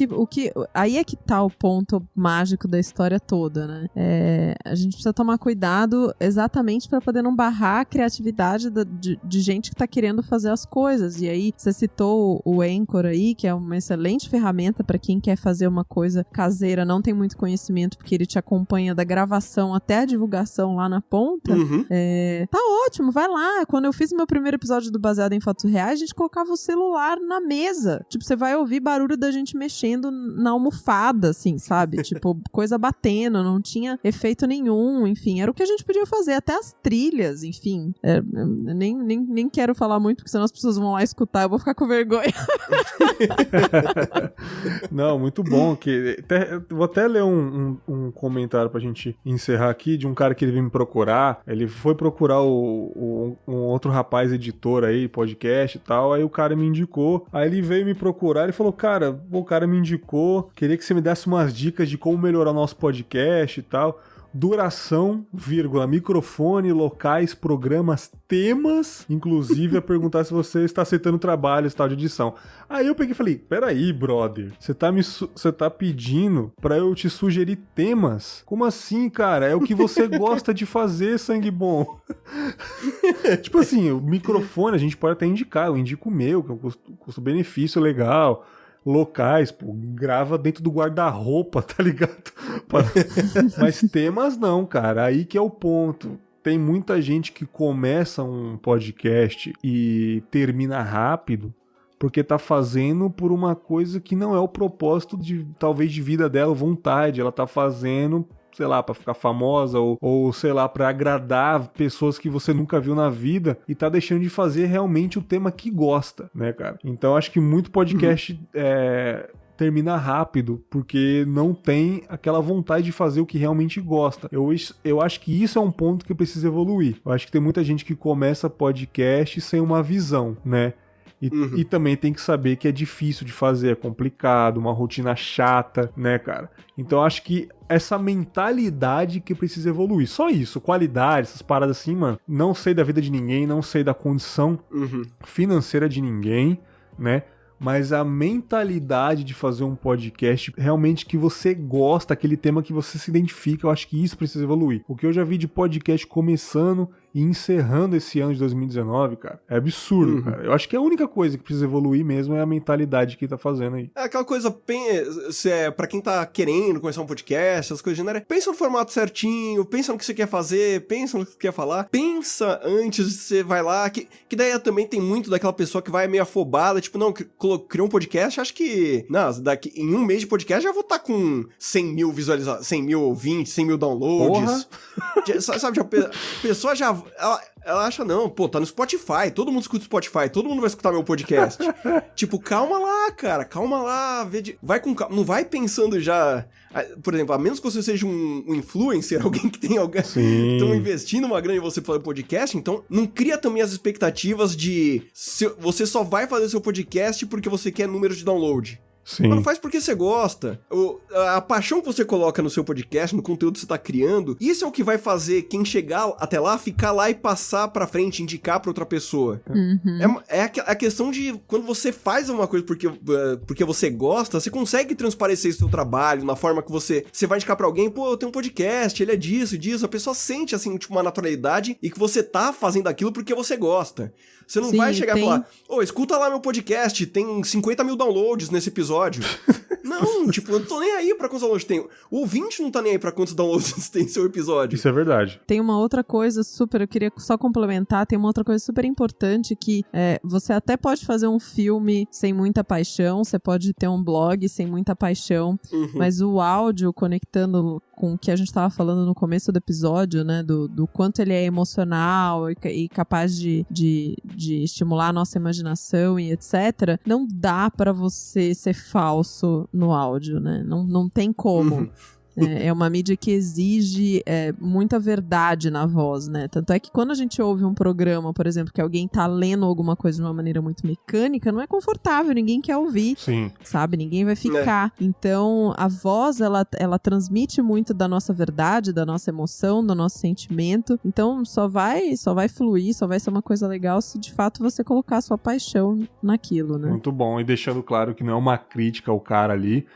Aí é que tá o ponto mágico da história toda, né? A gente precisa tomar cuidado exatamente para poder não barrar a criatividade de gente que tá querendo fazer as coisas. E aí, você citou o Anchor aí, que é uma excelente ferramenta para quem quer fazer uma coisa caseira, não tem muito conhecimento, porque ele te acompanha da gravação até a divulgação lá na ponta. Tá ótimo, vai lá. Quando eu fiz meu primeiro episódio do Baseado em Fatos Reais, a gente colocava o celular na mesa. Tipo, você vai ouvir barulho da gente mexendo na almofada, assim, sabe? Tipo, coisa batendo, não tinha efeito nenhum, enfim. Era o que a gente podia fazer, até as trilhas, enfim. Nem quero falar muito, porque senão as pessoas vão lá escutar, eu vou ficar com vergonha. Não, muito bom. Vou até ler um comentário pra gente encerrar aqui, de um cara que ele veio me procurar. Ele foi procurar um outro rapaz editor aí, podcast e tal, aí o cara me indicou, aí ele veio me procurar e falou, cara, o cara me indicou, queria que você me desse umas dicas de como melhorar o nosso podcast e tal. Duração, microfone, locais, programas, temas, inclusive a perguntar se você está aceitando trabalhos, tal, de edição. Aí eu peguei e falei, peraí, brother, você tá pedindo pra eu te sugerir temas? Como assim, cara? É o que você gosta de fazer, sangue bom. Tipo assim, o microfone a gente pode até indicar, eu indico o meu, que é um custo-benefício legal. locais, pô, grava dentro do guarda-roupa, tá ligado? Mas temas não, cara, aí que é o ponto. Tem muita gente que começa um podcast e termina rápido porque tá fazendo por uma coisa que não é o propósito talvez de vida dela, vontade. Ela tá fazendo, sei lá, pra ficar famosa ou sei lá, pra agradar pessoas que você nunca viu na vida e tá deixando de fazer realmente o tema que gosta, né, cara? Então acho que muito podcast termina rápido, porque não tem aquela vontade de fazer o que realmente gosta. Eu acho que isso é um ponto que precisa evoluir. Eu acho que tem muita gente que começa podcast sem uma visão, né? E também tem que saber que é difícil de fazer, é complicado, uma rotina chata, né, cara? Então acho que essa mentalidade que precisa evoluir. Só isso, qualidade, essas paradas assim, mano. Não sei da vida de ninguém, não sei da condição financeira de ninguém, né? Mas a mentalidade de fazer um podcast realmente que você gosta, aquele tema que você se identifica, eu acho que isso precisa evoluir. O que eu já vi de podcast começando e encerrando esse ano de 2019, cara, é absurdo, cara. Eu acho que a única coisa que precisa evoluir mesmo é a mentalidade que tá fazendo aí. É aquela coisa, pra quem tá querendo começar um podcast, as coisas genéricas, pensa no formato certinho, pensa no que você quer fazer, pensa no que você quer falar, pensa antes de você vai lá, que daí também tem muito daquela pessoa que vai meio afobada, tipo, não, criou um podcast, acho que, não, em um mês de podcast já vou estar com 100 mil visualizações, 100 mil ouvintes, 100 mil downloads. Sabe, a pessoa já... Ela acha, não, pô, tá no Spotify, todo mundo escuta Spotify, todo mundo vai escutar meu podcast. Tipo, calma lá, cara, calma lá, vai com calma, não vai pensando já... Por exemplo, a menos que você seja um influencer, alguém que tem alguém estão investindo uma grana em você fazer podcast, então não cria também as expectativas de você só vai fazer seu podcast porque você quer número de download. Sim. Mas não faz porque você gosta. A paixão que você coloca no seu podcast, no conteúdo que você tá criando, isso é o que vai fazer quem chegar até lá, ficar lá e passar pra frente, indicar pra outra pessoa. É a questão de quando você faz uma coisa porque você gosta, você consegue transparecer seu trabalho na forma que você vai indicar pra alguém, pô, eu tenho um podcast, ele é disso, a pessoa sente, assim, tipo, uma naturalidade e que você tá fazendo aquilo porque você gosta. Você não vai chegar e falar, escuta lá meu podcast, tem 50 mil downloads nesse episódio. Não, tipo, eu não tô nem aí pra quantos downloads tem. O ouvinte não tá nem aí pra quantos downloads tem seu episódio. Isso é verdade. Tem uma outra coisa eu queria só complementar, tem uma outra coisa super importante que você até pode fazer um filme sem muita paixão, você pode ter um blog sem muita paixão, mas o áudio conectando com o que a gente tava falando no começo do episódio, né, do quanto ele é emocional e capaz de estimular a nossa imaginação e etc, não dá pra você ser falso no áudio, né, não tem como. É uma mídia que exige muita verdade na voz, né? Tanto é que quando a gente ouve um programa, por exemplo, que alguém tá lendo alguma coisa de uma maneira muito mecânica, não é confortável, ninguém quer ouvir. Sim. Sabe? Ninguém vai ficar. Então, a voz, ela transmite muito da nossa verdade, da nossa emoção, do nosso sentimento. Então, só vai fluir, só vai ser uma coisa legal se de fato você colocar a sua paixão naquilo, né? Muito bom. E deixando claro que não é uma crítica ao cara ali.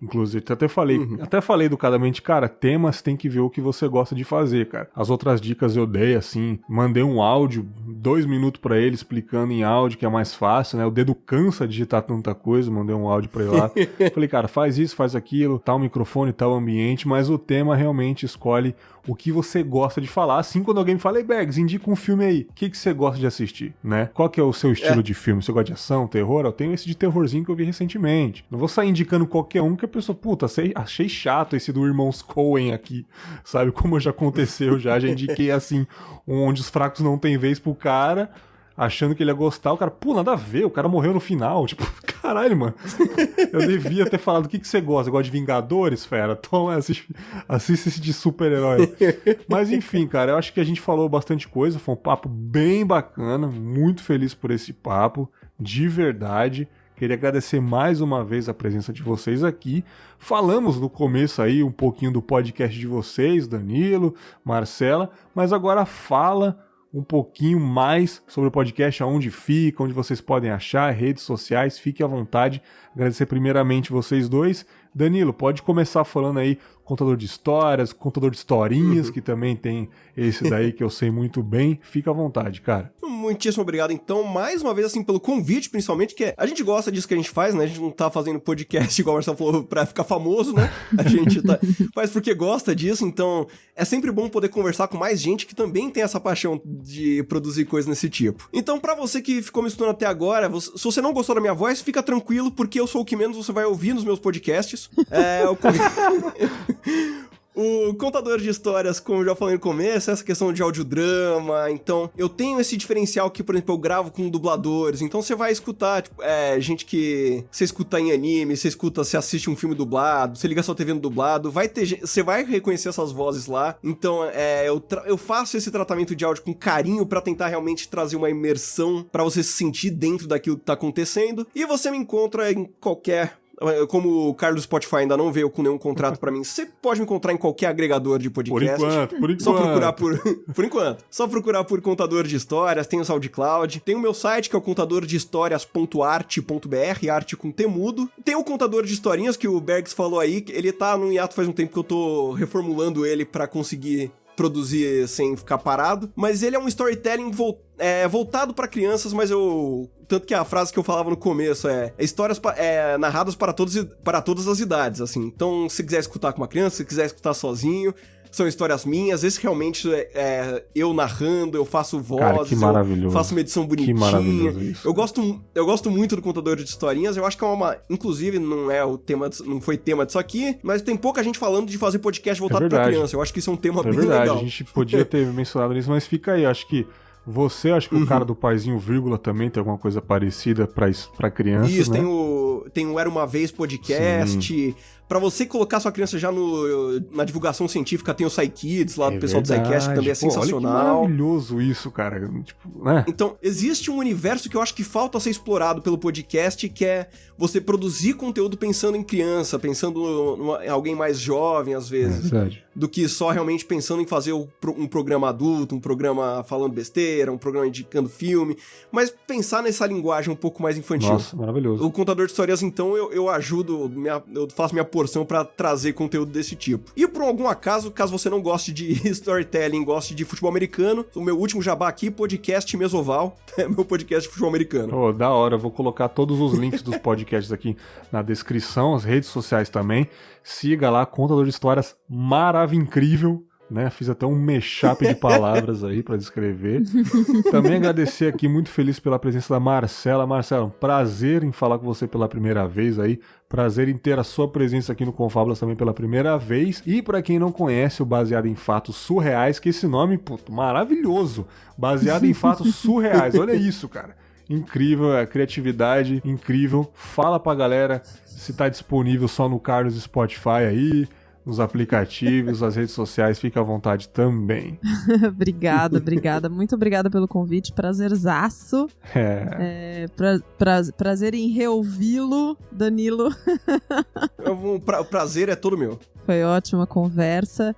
Inclusive, até falei educadamente, cara, temas tem que ver o que você gosta de fazer, cara. As outras dicas eu dei, assim, mandei um áudio, 2 minutos pra ele explicando em áudio, que é mais fácil, né? O dedo cansa de digitar tanta coisa, mandei um áudio pra ele lá. Falei, cara, faz isso, faz aquilo, tal microfone, tal ambiente, mas o tema realmente escolhe o que você gosta de falar. Assim, quando alguém me fala, ei, Bergs, indica um filme aí, o que você gosta de assistir, né? Qual que é o seu estilo de filme? Você gosta de ação, terror? Eu tenho esse de terrorzinho que eu vi recentemente. Não vou sair indicando qualquer um que a pessoa, puta, achei chato esse do Irmãos Coen aqui, sabe? Como já aconteceu, já indiquei assim, onde os fracos não tem vez pro cara, achando que ele ia gostar, o cara, pô, nada a ver, o cara morreu no final, tipo, caralho, mano, eu devia ter falado, o que você gosta? Gosta de Vingadores, fera? Toma, assiste esse de super-herói. Mas enfim, cara, eu acho que a gente falou bastante coisa, foi um papo bem bacana, muito feliz por esse papo, de verdade. Queria agradecer mais uma vez a presença de vocês aqui. Falamos no começo aí um pouquinho do podcast de vocês, Danilo, Marcela, mas agora fala um pouquinho mais sobre o podcast, aonde fica, onde vocês podem achar, redes sociais, fique à vontade. Agradecer primeiramente vocês dois. Danilo, pode começar falando aí, contador de histórias, contador de historinhas, que também tem esse daí que eu sei muito bem. Fica à vontade, cara. muitíssimo obrigado, então, mais uma vez, assim, pelo convite, principalmente, que a gente gosta disso que a gente faz, né? A gente não tá fazendo podcast, igual o Marcelo falou, pra ficar famoso, né? A gente faz porque gosta disso, então é sempre bom poder conversar com mais gente que também tem essa paixão de produzir coisas nesse tipo. Então, pra você que ficou me estudando até agora, se você não gostou da minha voz, fica tranquilo, porque eu sou o que menos você vai ouvir nos meus podcasts. O contador de histórias, como eu já falei no começo, essa questão de audiodrama, então eu tenho esse diferencial que, por exemplo, eu gravo com dubladores, então você vai escutar, tipo, gente que você escuta em anime, você assiste um filme dublado, você liga sua TV no dublado, você vai reconhecer essas vozes lá, então eu faço esse tratamento de áudio com carinho pra tentar realmente trazer uma imersão pra você se sentir dentro daquilo que tá acontecendo, e você me encontra em qualquer... Como o Carlos Spotify ainda não veio com nenhum contrato pra mim, você pode me encontrar em qualquer agregador de podcast. Por enquanto. Só procurar por enquanto. Só procurar por Contador de Histórias, tem o SoundCloud, tem o meu site que é o contadordehistorias.arte.br, arte com temudo. Tem o Contador de Historinhas que o Bergs falou aí, ele tá no hiato faz um tempo que eu tô reformulando ele pra conseguir produzir sem ficar parado, mas ele é um storytelling voltado pra crianças, mas tanto que a frase que eu falava no começo histórias narradas para todas as idades, assim. Então, se quiser escutar com uma criança, se quiser escutar sozinho, são histórias minhas, esse realmente eu narrando, eu faço vozes, cara, que maravilhoso. Eu faço uma edição bonitinha. Que maravilhoso isso. Eu gosto muito do Contador de Historinhas, eu acho que inclusive não foi tema disso aqui, mas tem pouca gente falando de fazer podcast voltado pra criança, eu acho que isso é um tema bem legal. A gente podia ter mencionado isso, mas fica aí, acho que o cara do Paizinho Vírgula também tem alguma coisa parecida pra criança, isso, né? Tem o Era Uma Vez podcast. Sim. Pra você colocar sua criança já na divulgação científica, tem o SciKids lá do pessoal do SciCast, que também é sensacional. Olha que maravilhoso isso, cara. Tipo, né? Então, existe um universo que eu acho que falta ser explorado pelo podcast, que é você produzir conteúdo pensando em criança, pensando em alguém mais jovem, às vezes. Verdade. Do que só realmente pensando em fazer um programa adulto, um programa falando besteira, um programa indicando filme, mas pensar nessa linguagem um pouco mais infantil. Nossa, maravilhoso. O Contador de Histórias, então, eu ajudo, eu faço minha porção pra trazer conteúdo desse tipo. E por algum acaso, caso você não goste de storytelling, goste de futebol americano, o meu último jabá aqui, podcast Mesoval, é meu podcast de futebol americano. Oh, da hora, eu vou colocar todos os links dos podcasts aqui na descrição, as redes sociais também. Siga lá, Contador de Histórias, incrível, né? Fiz até um mashup de palavras aí pra descrever. Também agradecer aqui, muito feliz pela presença da Marcela. Marcela, um prazer em falar com você pela primeira vez aí. Prazer em ter a sua presença aqui no Confábulas também pela primeira vez. E pra quem não conhece o Baseado em Fatos Surreais, que esse nome, puto, maravilhoso. Baseado em Fatos Surreais, olha isso, cara. Incrível, a criatividade, incrível. Fala pra galera se tá disponível só no Carlos Spotify aí, nos aplicativos, as redes sociais, fica à vontade também. Obrigada. Muito obrigada pelo convite, prazerzaço. Prazer em reouvi-lo, Danilo. O prazer é todo meu. Foi ótima conversa.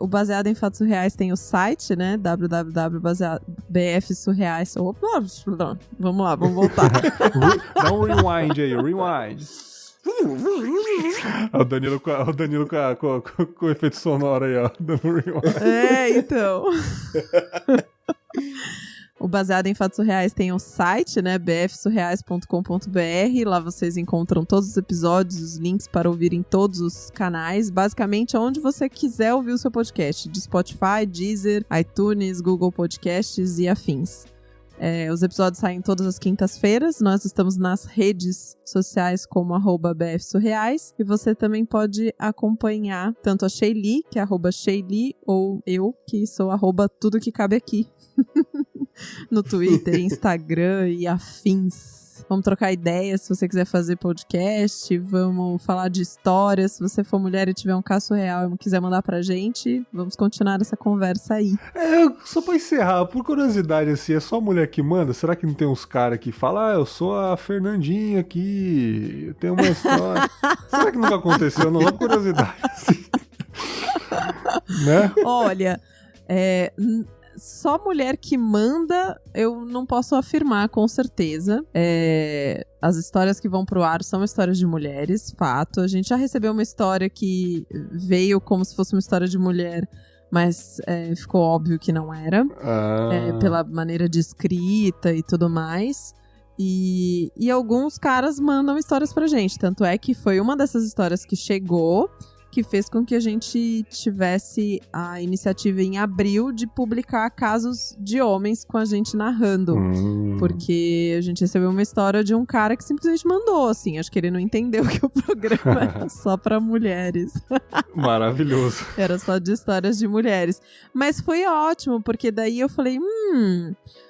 O Baseado em Fatos Surreais tem o site, né? www.bfsurreais. Opa, vamos lá, vamos voltar. Dá um rewind aí, rewind. O Danilo com o efeito sonoro aí, ó. Então. O Baseado em Fatos Surreais tem um site, né, bfsurreais.com.br, lá vocês encontram todos os episódios, os links para ouvir em todos os canais, basicamente onde você quiser ouvir o seu podcast, de Spotify, Deezer, iTunes, Google Podcasts e afins. Os episódios saem todas as quintas-feiras, nós estamos nas redes sociais como @bfsurreais, e você também pode acompanhar tanto a Sheili, que é @Sheili, ou eu, que sou @tudo que cabe aqui. No Twitter, Instagram e afins. Vamos trocar ideias se você quiser fazer podcast, vamos falar de histórias. Se você for mulher e tiver um caso real e quiser mandar pra gente, vamos continuar essa conversa aí. Só pra encerrar, por curiosidade, assim, é só mulher que manda? Será que não tem uns caras que falam, eu sou a Fernandinha aqui, eu tenho uma história? Será que nunca aconteceu? Não, só curiosidade, assim. Né? Olha, só mulher que manda, eu não posso afirmar com certeza. As histórias que vão pro ar são histórias de mulheres, fato. A gente já recebeu uma história que veio como se fosse uma história de mulher, mas ficou óbvio que não era, pela maneira de escrita e tudo mais. E alguns caras mandam histórias pra gente, tanto é que foi uma dessas histórias que chegou, que fez com que a gente tivesse a iniciativa em abril de publicar casos de homens com a gente narrando. Porque a gente recebeu uma história de um cara que simplesmente mandou, assim. Acho que ele não entendeu que o programa era só pra mulheres. Maravilhoso. Era só de histórias de mulheres. Mas foi ótimo, porque daí eu falei,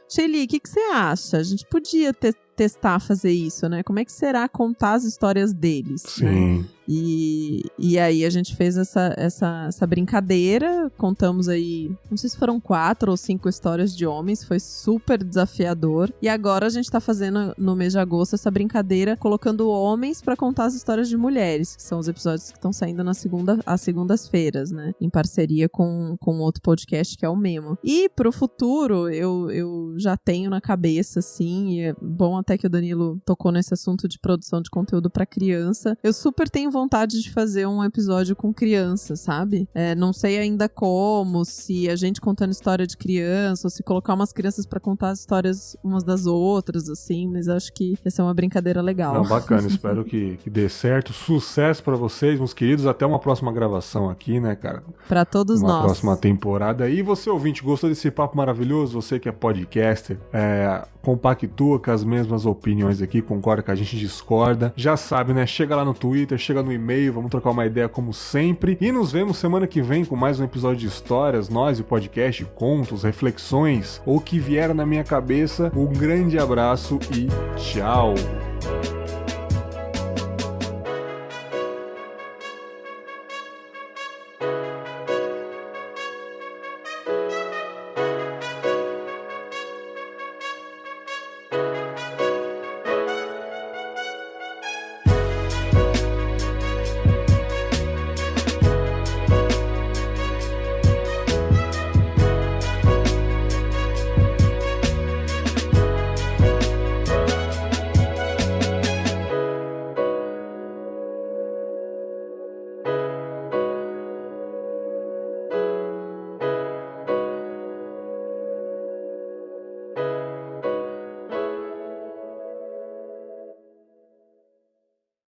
Shelly, o que você acha? A gente podia testar fazer isso, né? Como é que será contar as histórias deles? Sim. Né? E aí a gente fez essa brincadeira, contamos aí, não sei se foram 4 ou 5 histórias de homens, foi super desafiador. E agora a gente tá fazendo, no mês de agosto, essa brincadeira, colocando homens pra contar as histórias de mulheres, que são os episódios que estão saindo às segundas-feiras, né? Em parceria com outro podcast, que é o Memo. E pro futuro, eu já tenho na cabeça, assim, e é bom até que o Danilo tocou nesse assunto de produção de conteúdo pra criança. Eu super tenho vontade de fazer um episódio com criança, sabe? Não sei ainda como, se a gente contando história de criança, ou se colocar umas crianças pra contar as histórias umas das outras, assim, mas acho que ia ser uma brincadeira legal. Não, bacana, espero que dê certo. Sucesso pra vocês, meus queridos. Até uma próxima gravação aqui, né, cara? Pra todos nós. Uma próxima temporada. E você, ouvinte, gostou desse papo maravilhoso? Você que é podcaster, compactua com as mesmas opiniões aqui, concorda que a gente discorda, já sabe, né? Chega lá no Twitter, chega no e-mail, vamos trocar uma ideia como sempre. E nos vemos semana que vem com mais um episódio de histórias, nós e o podcast, contos, reflexões, ou o que vier na minha cabeça. Um grande abraço e tchau!